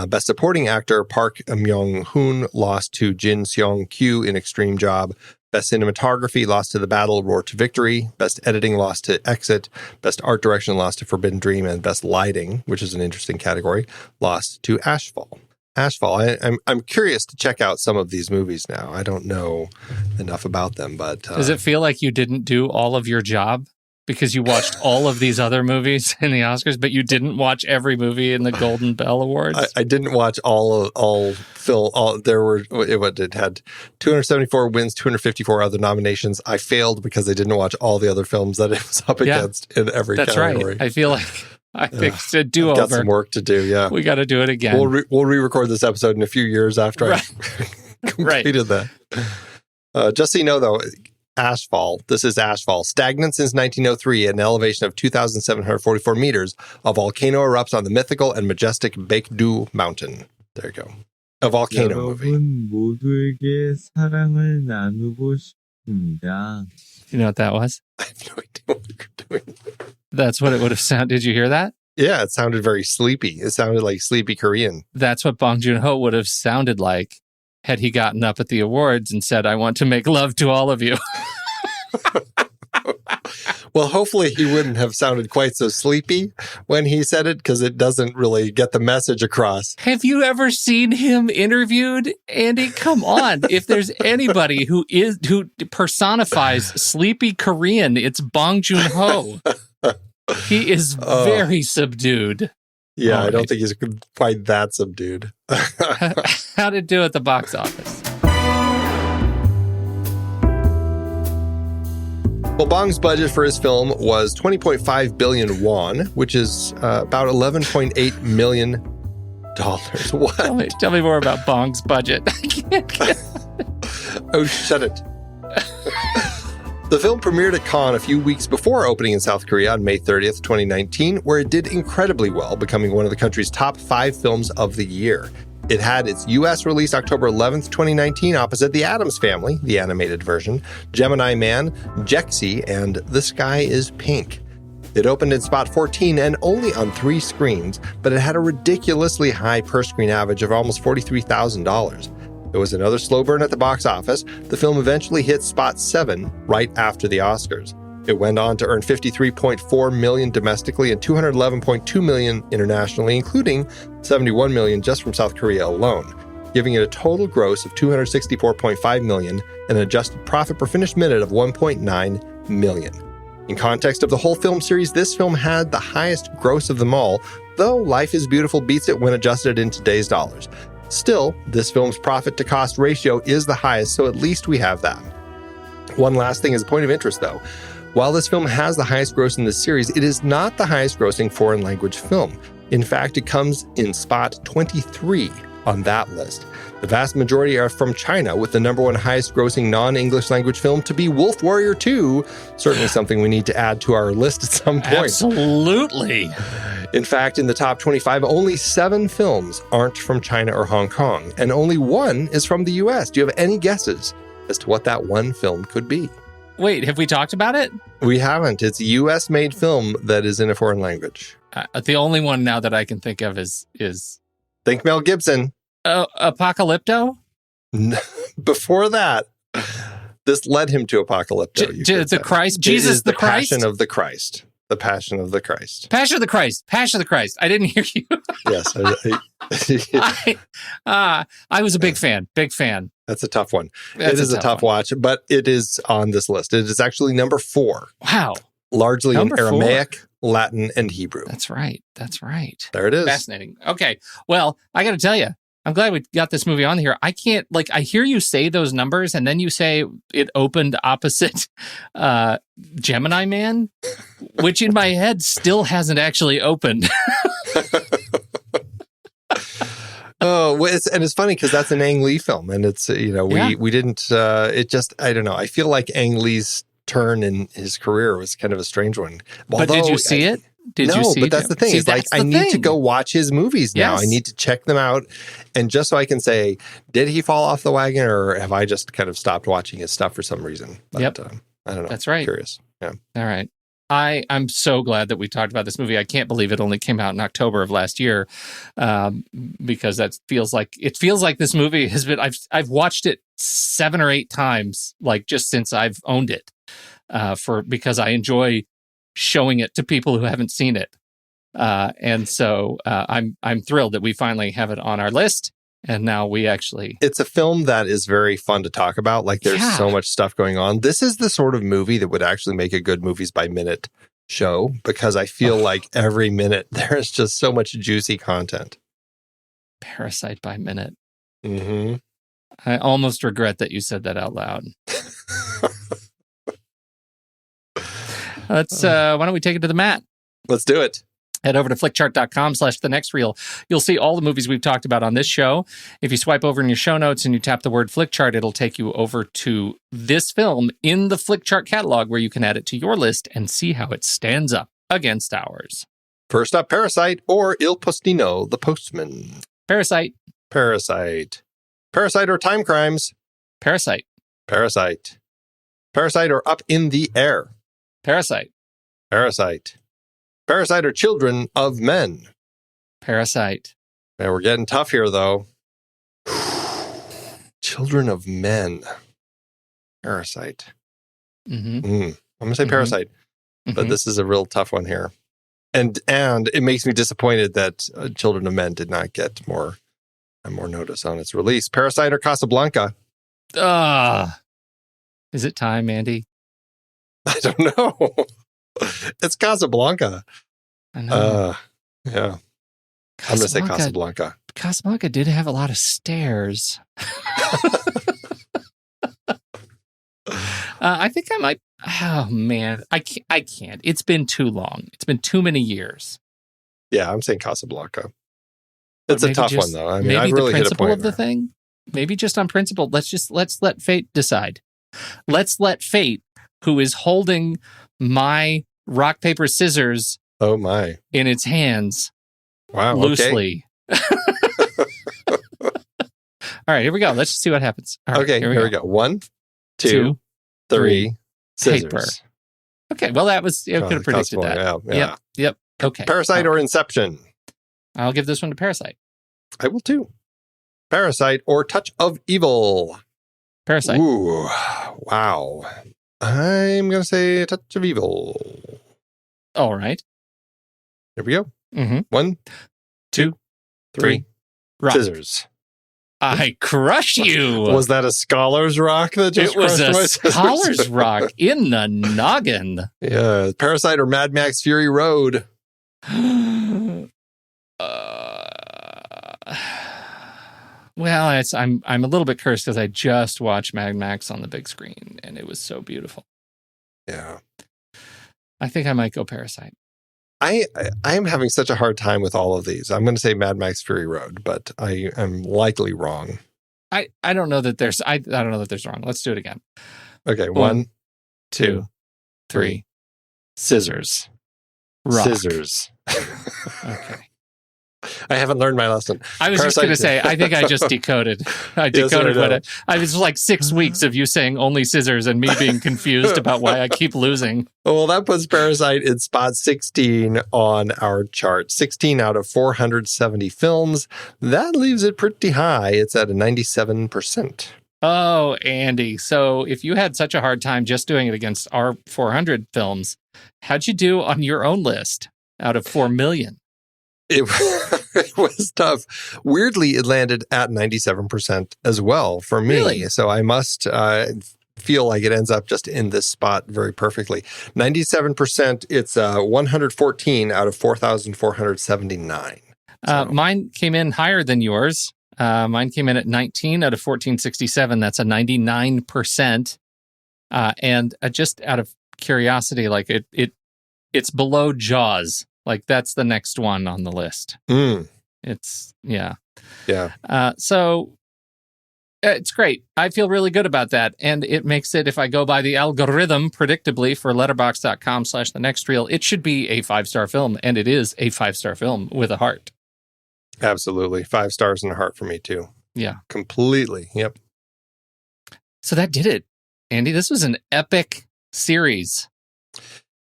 Best Supporting Actor, Park Myung-hoon lost to Jin Seong-kyu in Extreme Job. Best Cinematography lost to The Battle, Roar to Victory. Best Editing lost to Exit. Best Art Direction lost to Forbidden Dream. And Best Lighting, which is an interesting category, lost to Ashfall. I'm curious to check out some of these movies now. I don't know enough about them, but... Does it feel like you didn't do all of your job? Because you watched all of these other movies in the Oscars, but you didn't watch every movie in the Golden Bell Awards? I didn't watch all film. It had 274 wins, 254 other nominations. I failed because I didn't watch all the other films that it was up against in every category. That's right. I feel like I fixed a do-over. Got some work to do, yeah. We got to do it again. We'll re-record this episode in a few years after I completed that. Just so you know, though, Ashfall. This is Ashfall. Stagnant since 1903 at an elevation of 2,744 meters, a volcano erupts on the mythical and majestic Baekdu Mountain. There you go. A volcano movie. 모두에게 사랑을 나누고 싶습니다. You know what that was? I have no idea what you're doing. That's what it would have sounded. Did you hear that? Yeah, it sounded very sleepy. It sounded like sleepy Korean. That's what Bong Joon-Ho would have sounded like had he gotten up at the awards and said, I want to make love to all of you. Well, hopefully he wouldn't have sounded quite so sleepy when he said it, because it doesn't really get the message across. Have you ever seen him interviewed, Andy? Come on. If there's anybody who personifies sleepy Korean, it's Bong Joon-Ho. He is very subdued. Yeah, All I don't right. think he's quite that subdued. How did it do at the box office? Well, Bong's budget for his film was 20.5 billion won, which is about $11.8 million. What? Tell me more about Bong's budget. I can't. Oh, shut it. The film premiered at Cannes a few weeks before opening in South Korea on May 30th, 2019, where it did incredibly well, becoming one of the country's top 5 films of the year. It had its U.S. release October 11th, 2019, opposite The Addams Family, the animated version, Gemini Man, Jexi, and The Sky is Pink. It opened in spot 14 and only on 3 screens, but it had a ridiculously high per-screen average of almost $43,000. It was another slow burn at the box office. The film eventually hit spot 7 right after the Oscars. It went on to earn $53.4 million domestically and $211.2 million internationally, including $71 million just from South Korea alone, giving it a total gross of $264.5 million and an adjusted profit per finished minute of $1.9 million. In context of the whole film series, this film had the highest gross of them all, though Life is Beautiful beats it when adjusted in today's dollars. Still, this film's profit-to-cost ratio is the highest, so at least we have that. One last thing as a point of interest, though. While this film has the highest gross in this series, it is not the highest grossing foreign language film. In fact, it comes in spot 23 on that list. The vast majority are from China, with the number 1 highest grossing non-English language film to be Wolf Warrior 2, certainly something we need to add to our list at some point. Absolutely. In fact, in the top 25, only 7 films aren't from China or Hong Kong, and only 1 is from the US. Do you have any guesses as to what that one film could be? Wait, have we talked about it? We haven't. It's a US-made film that is in a foreign language. The only one now that I can think of is Think Mel Gibson. Apocalypto? Before that, this led him to Apocalypto. The Christ? Jesus the Christ? Passion of the Christ. The Passion of the Christ. Passion of the Christ. Passion of the Christ. I didn't hear you. Yes. I was a big fan. Big fan. That's a tough one. That's it is a tough watch, but it is on this list. It is actually number 4. Wow. Largely Number in 4. Aramaic, Latin, and Hebrew. That's right. That's right. There it is. Fascinating. Okay. Well, I got to tell you, I'm glad we got this movie on here. I can't, I hear you say those numbers and then you say it opened opposite Gemini Man, which in my head still hasn't actually opened. Oh, well, it's funny because that's an Ang Lee film, and it's we didn't. It just, I don't know. I feel like Ang Lee's turn in his career was kind of a strange one. But did you see it? No, but that's the thing. It's like I need to go watch his movies now. Yes. I need to check them out, and just so I can say, did he fall off the wagon, or have I just kind of stopped watching his stuff for some reason? But, Yep. I don't know. That's right. I'm curious. Yeah. All right. I'm so glad that we talked about this movie. I can't believe it only came out in October of last year, because that feels like this movie has been. I've watched it 7 or 8 times, just since I've owned it, because I enjoy showing it to people who haven't seen it, and so I'm thrilled that we finally have it on our list. And now we actually... It's a film that is very fun to talk about. There's so much stuff going on. This is the sort of movie that would actually make a good Movies by Minute show, because I feel like every minute there's just so much juicy content. Parasite by Minute. Mm-hmm. I almost regret that you said that out loud. Let's. Why don't we take it to the mat? Let's do it. Head over to flickchart.com/thenextreel. You'll see all the movies we've talked about on this show. If you swipe over in your show notes and you tap the word Flickchart, it'll take you over to this film in the Flickchart catalog where you can add it to your list and see how it stands up against ours. First up, Parasite or Il Postino, the Postman. Parasite. Parasite. Parasite or Time Crimes. Parasite. Parasite. Parasite or Up in the Air. Parasite. Parasite. Parasite or Children of Men. Parasite. Man, we're getting tough here, though. Children of Men. Parasite. Mm-hmm. I'm going to say Parasite, but this is a real tough one here. And it makes me disappointed that Children of Men did not get more notice on its release. Parasite or Casablanca? Is it time, Andy? I don't know. It's Casablanca. I know. Yeah. I'm going to say Casablanca. Casablanca did have a lot of stairs. I think I might. Oh, man. I can't. It's been too long. It's been too many years. Yeah, I'm saying Casablanca. It's a tough one, though. I mean, maybe I really the principle hit a point of the thing. Maybe just on principle. Let's let fate decide. Let's let fate, who is holding my rock, paper, scissors Oh, my. in its hands Wow. loosely. All right, here we go. Let's just see what happens. All right, Okay, here we go. 1, 2, 3, scissors. paper. Okay, well, that was, could have predicted that. Yeah. Yep. Okay. Parasite or Inception? I'll give this one to Parasite. I will too. Parasite or Touch of Evil? Parasite. Ooh, wow. I'm going to say Touch of Evil. All right. Here we go. Mm-hmm. 1, 2, 3. Rock. Scissors. I crush you. Was that a scholar's rock that just It was crushed a my scissors? scholar's rock in the noggin. Yeah. Parasite or Mad Max Fury Road? Well, I'm a little bit cursed because I just watched Mad Max on the big screen and it was so beautiful. Yeah. I think I might go Parasite. I am having such a hard time with all of these. I'm going to say Mad Max Fury Road, but I am likely wrong. I don't know that there's I don't know that there's wrong. Let's do it again. Okay, 1, 2, 3. Scissors. Rock. Scissors. Okay. I haven't learned my lesson. I was just going to say, I think I just decoded. I decoded what I was like 6 weeks of you saying only scissors and me being confused about why I keep losing. Well, that puts Parasite in spot 16 on our chart. 16 out of 470 films. That leaves it pretty high. It's at a 97%. Oh, Andy. So if you had such a hard time just doing it against our 400 films, how'd you do on your own list out of 4 million? It was tough. Weirdly, it landed at 97% as well for me. Really? So I must feel like it ends up just in this spot very perfectly. 97%, it's 114 out of 4,479. So. Mine came in higher than yours. Mine came in at 19 out of 1467. That's a 99%. And just out of curiosity, like it's below Jaws. Like that's the next one on the list. It's yeah. So it's great. I feel really good about that. And it makes it, if I go by the algorithm predictably for letterboxd.com/thenextreel, it should be a 5-star film. And it is a 5-star film with a heart. Absolutely. 5 stars and a heart for me too. Yeah. Completely. Yep. So that did it, Andy. This was an epic series.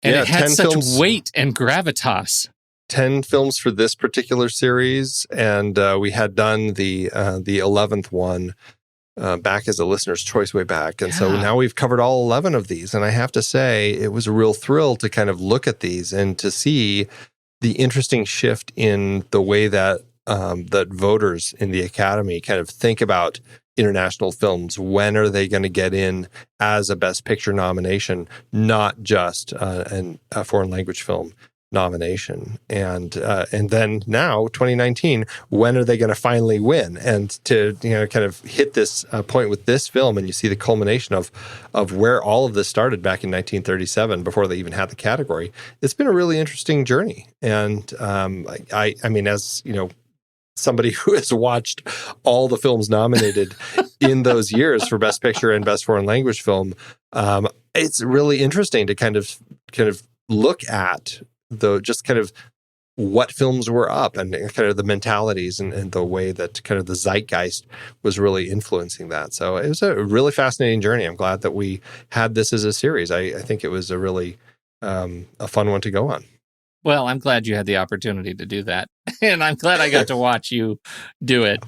And it had such weight and gravitas. 10 films for this particular series. And we had done the 11th one back as a listener's choice way back. And so now we've covered all 11 of these. And I have to say, it was a real thrill to kind of look at these and to see the interesting shift in the way that that voters in the Academy kind of think about international films. When are they going to get in as a Best Picture nomination, not just a foreign language film? nomination. And then now, 2019, when are they going to finally win? And to kind of hit this point with this film, and you see the culmination of where all of this started back in 1937 before they even had the category. It's been a really interesting journey. And I mean, as somebody who has watched all the films nominated in those years for Best Picture and Best Foreign Language Film, it's really interesting to kind of look at just kind of what films were up and kind of the mentalities and the way that kind of the zeitgeist was really influencing that. So it was a really fascinating journey. I'm glad that we had this as a series. I think it was a really a fun one to go on. Well, I'm glad you had the opportunity to do that. And I'm glad I got to watch you do it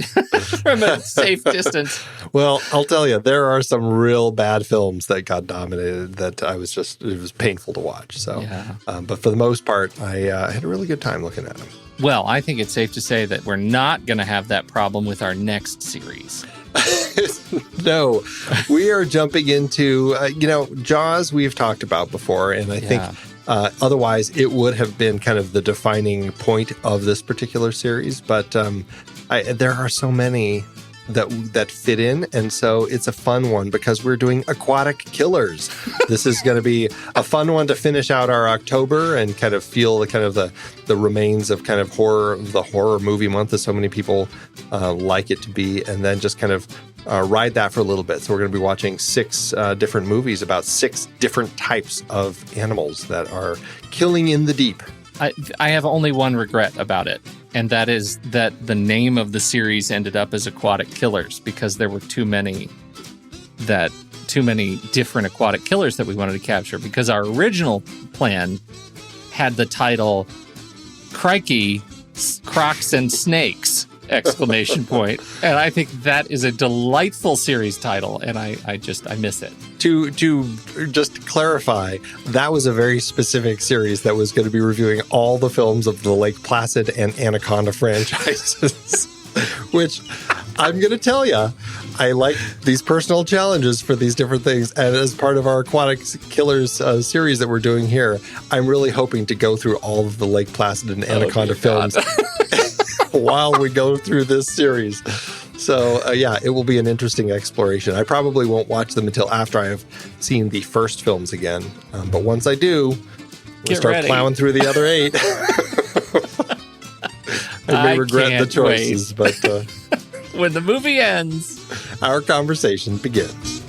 from a safe distance. Well, I'll tell you, there are some real bad films that got nominated that it was painful to watch. So, yeah. But for the most part, I had a really good time looking at them. Well, I think it's safe to say that we're not going to have that problem with our next series. No, we are jumping into, Jaws we've talked about before, and I think otherwise it would have been kind of the defining point of this particular series. But there are so many that fit in, and so it's a fun one because we're doing aquatic killers. This is going to be a fun one to finish out our October and kind of feel the remains of kind of the horror movie month, as so many people like it to be, and then just kind of ride that for a little bit. So we're going to be watching 6 different movies about 6 different types of animals that are killing in the deep. I have only one regret about it, and that is that the name of the series ended up as Aquatic Killers, because there were too many different aquatic killers that we wanted to capture, because our original plan had the title Crikey, Crocs and Snakes! ! And I think that is a delightful series title, and I miss it. To just clarify, that was a very specific series that was going to be reviewing all the films of the Lake Placid and Anaconda franchises, which I'm going to tell you, I like these personal challenges for these different things. And as part of our Aquatic Killers series that we're doing here, I'm really hoping to go through all of the Lake Placid and Anaconda films while we go through this series. So, it will be an interesting exploration. I probably won't watch them until after I have seen the first films again. But once I do, we'll start plowing through the other 8. I may regret the choices, but when the movie ends, our conversation begins.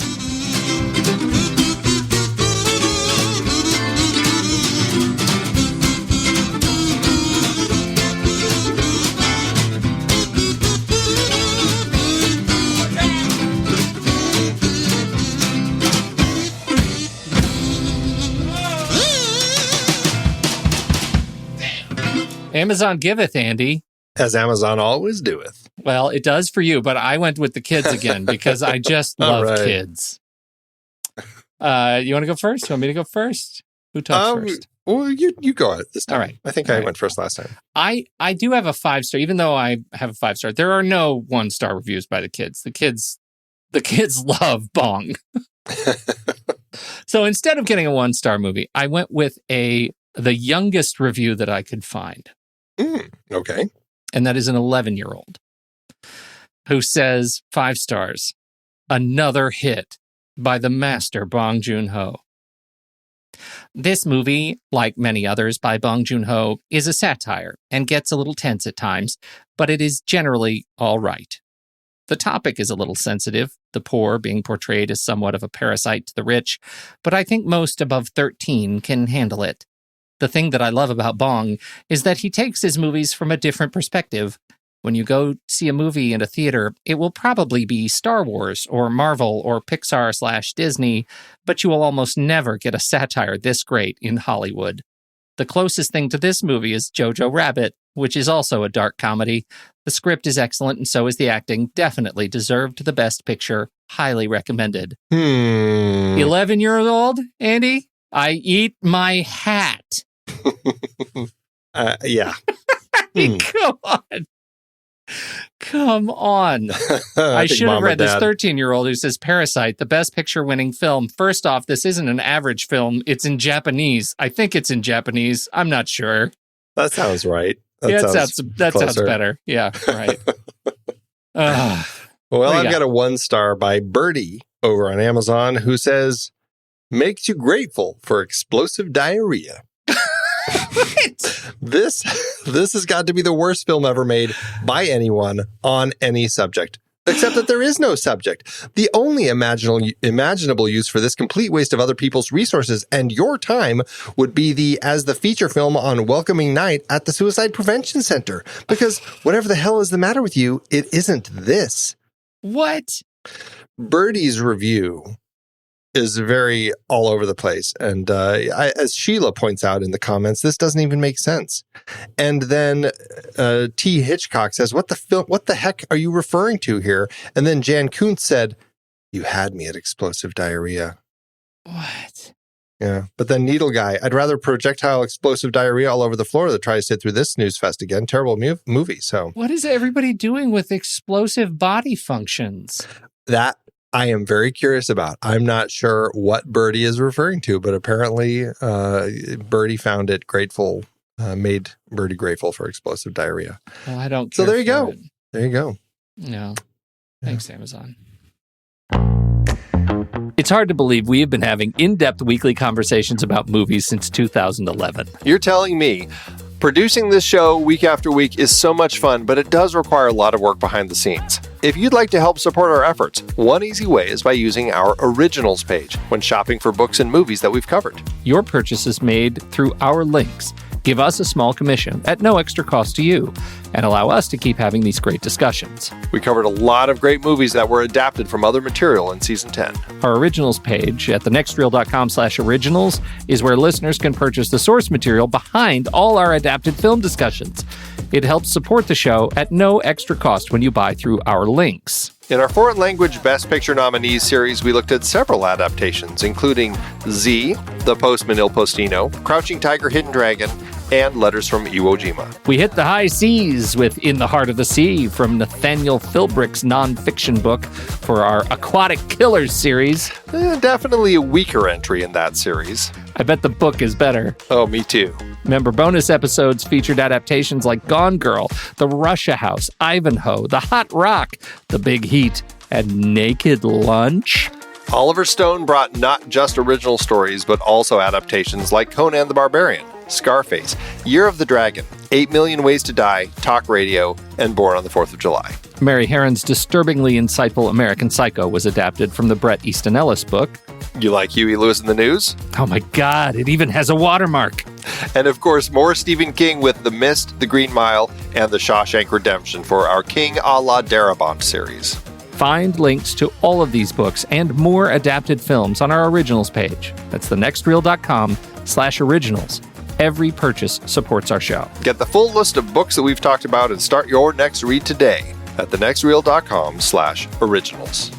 Amazon giveth, Andy. As Amazon always doeth. Well, it does for you, but I went with the kids again because I just love kids. You want to go first? You want me to go first? Who talks first? Well, you go at this time. All right. I think I went first last time. I do have a 5-star, even though I have a 5-star. There are no 1-star reviews by the kids. The kids love Bong. So instead of getting a 1-star movie, I went with the youngest review that I could find. Okay. And that is an 11-year-old who says 5 stars, another hit by the master Bong Joon-Ho. This movie, like many others by Bong Joon-Ho, is a satire and gets a little tense at times, but it is generally all right. The topic is a little sensitive, the poor being portrayed as somewhat of a parasite to the rich, but I think most above 13 can handle it. The thing that I love about Bong is that he takes his movies from a different perspective. When you go see a movie in a theater, it will probably be Star Wars or Marvel or Pixar/Disney, but you will almost never get a satire this great in Hollywood. The closest thing to this movie is Jojo Rabbit, which is also a dark comedy. The script is excellent and so is the acting. Definitely deserved the best picture. Highly recommended. 11-year-old, Andy? I eat my hat. Yeah. Come on. Come on. I should have Mom or read this Dad- 13-year-old who says Parasite, the best picture-winning film. First off, this isn't an average film. It's in Japanese. I think it's in Japanese. I'm not sure. That sounds right. That sounds closer. better. Yeah, right. Well, What do you I've got a 1 star by Birdie over on Amazon who says, makes you grateful for explosive diarrhea. This has got to be the worst film ever made by anyone on any subject. Except that there is no subject. The only imaginable use for this complete waste of other people's resources and your time would be as the feature film on welcoming night at the Suicide Prevention Center. Because whatever the hell is the matter with you, it isn't this. What? Birdie's review is very all over the place. And as Sheila points out in the comments, this doesn't even make sense. And then T. Hitchcock says, what the heck are you referring to here? And then Jan Kuntz said, you had me at explosive diarrhea. What? Yeah. But then Needle Guy, I'd rather projectile explosive diarrhea all over the floor than try to sit through this snooze fest again. Terrible movie. So What is everybody doing with explosive body functions? that I am very curious about. I'm not sure what Birdie is referring to, but apparently Birdie found it grateful, made Birdie grateful for explosive diarrhea. Well, I don't So care there you for go. it. There you go. No. Thanks, Amazon. It's hard to believe we have been having in-depth weekly conversations about movies since 2011. You're telling me producing this show week after week is so much fun, but it does require a lot of work behind the scenes. If you'd like to help support our efforts, one easy way is by using our Originals page when shopping for books and movies that we've covered. Your purchase is made through our links. Give us a small commission at no extra cost to you and allow us to keep having these great discussions. We covered a lot of great movies that were adapted from other material in Season 10. Our Originals page at thenextreel.com/originals is where listeners can purchase the source material behind all our adapted film discussions. It helps support the show at no extra cost when you buy through our links. In our foreign language Best Picture nominees series, we looked at several adaptations, including Z, The Postman Il Postino, Crouching Tiger, Hidden Dragon, and Letters from Iwo Jima. We hit the high seas with In the Heart of the Sea from Nathaniel Philbrick's nonfiction book for our Aquatic Killers series. Definitely a weaker entry in that series. I bet the book is better. Oh, me too. Member bonus episodes featured adaptations like Gone Girl, The Russia House, Ivanhoe, The Hot Rock, The Big Heat, and Naked Lunch. Oliver Stone brought not just original stories, but also adaptations like Conan the Barbarian, Scarface, Year of the Dragon, 8 Million Ways to Die, Talk Radio, and Born on the 4th of July. Mary Herron's disturbingly insightful American Psycho was adapted from the Bret Easton Ellis book. You like Huey Lewis in the News? Oh my God, it even has a watermark. And of course, more Stephen King with The Mist, The Green Mile, and The Shawshank Redemption for our King a la Darabont series. Find links to all of these books and more adapted films on our Originals page. That's thenextreel.com/originals. Every purchase supports our show. Get the full list of books that we've talked about and start your next read today at thenextreel.com/originals.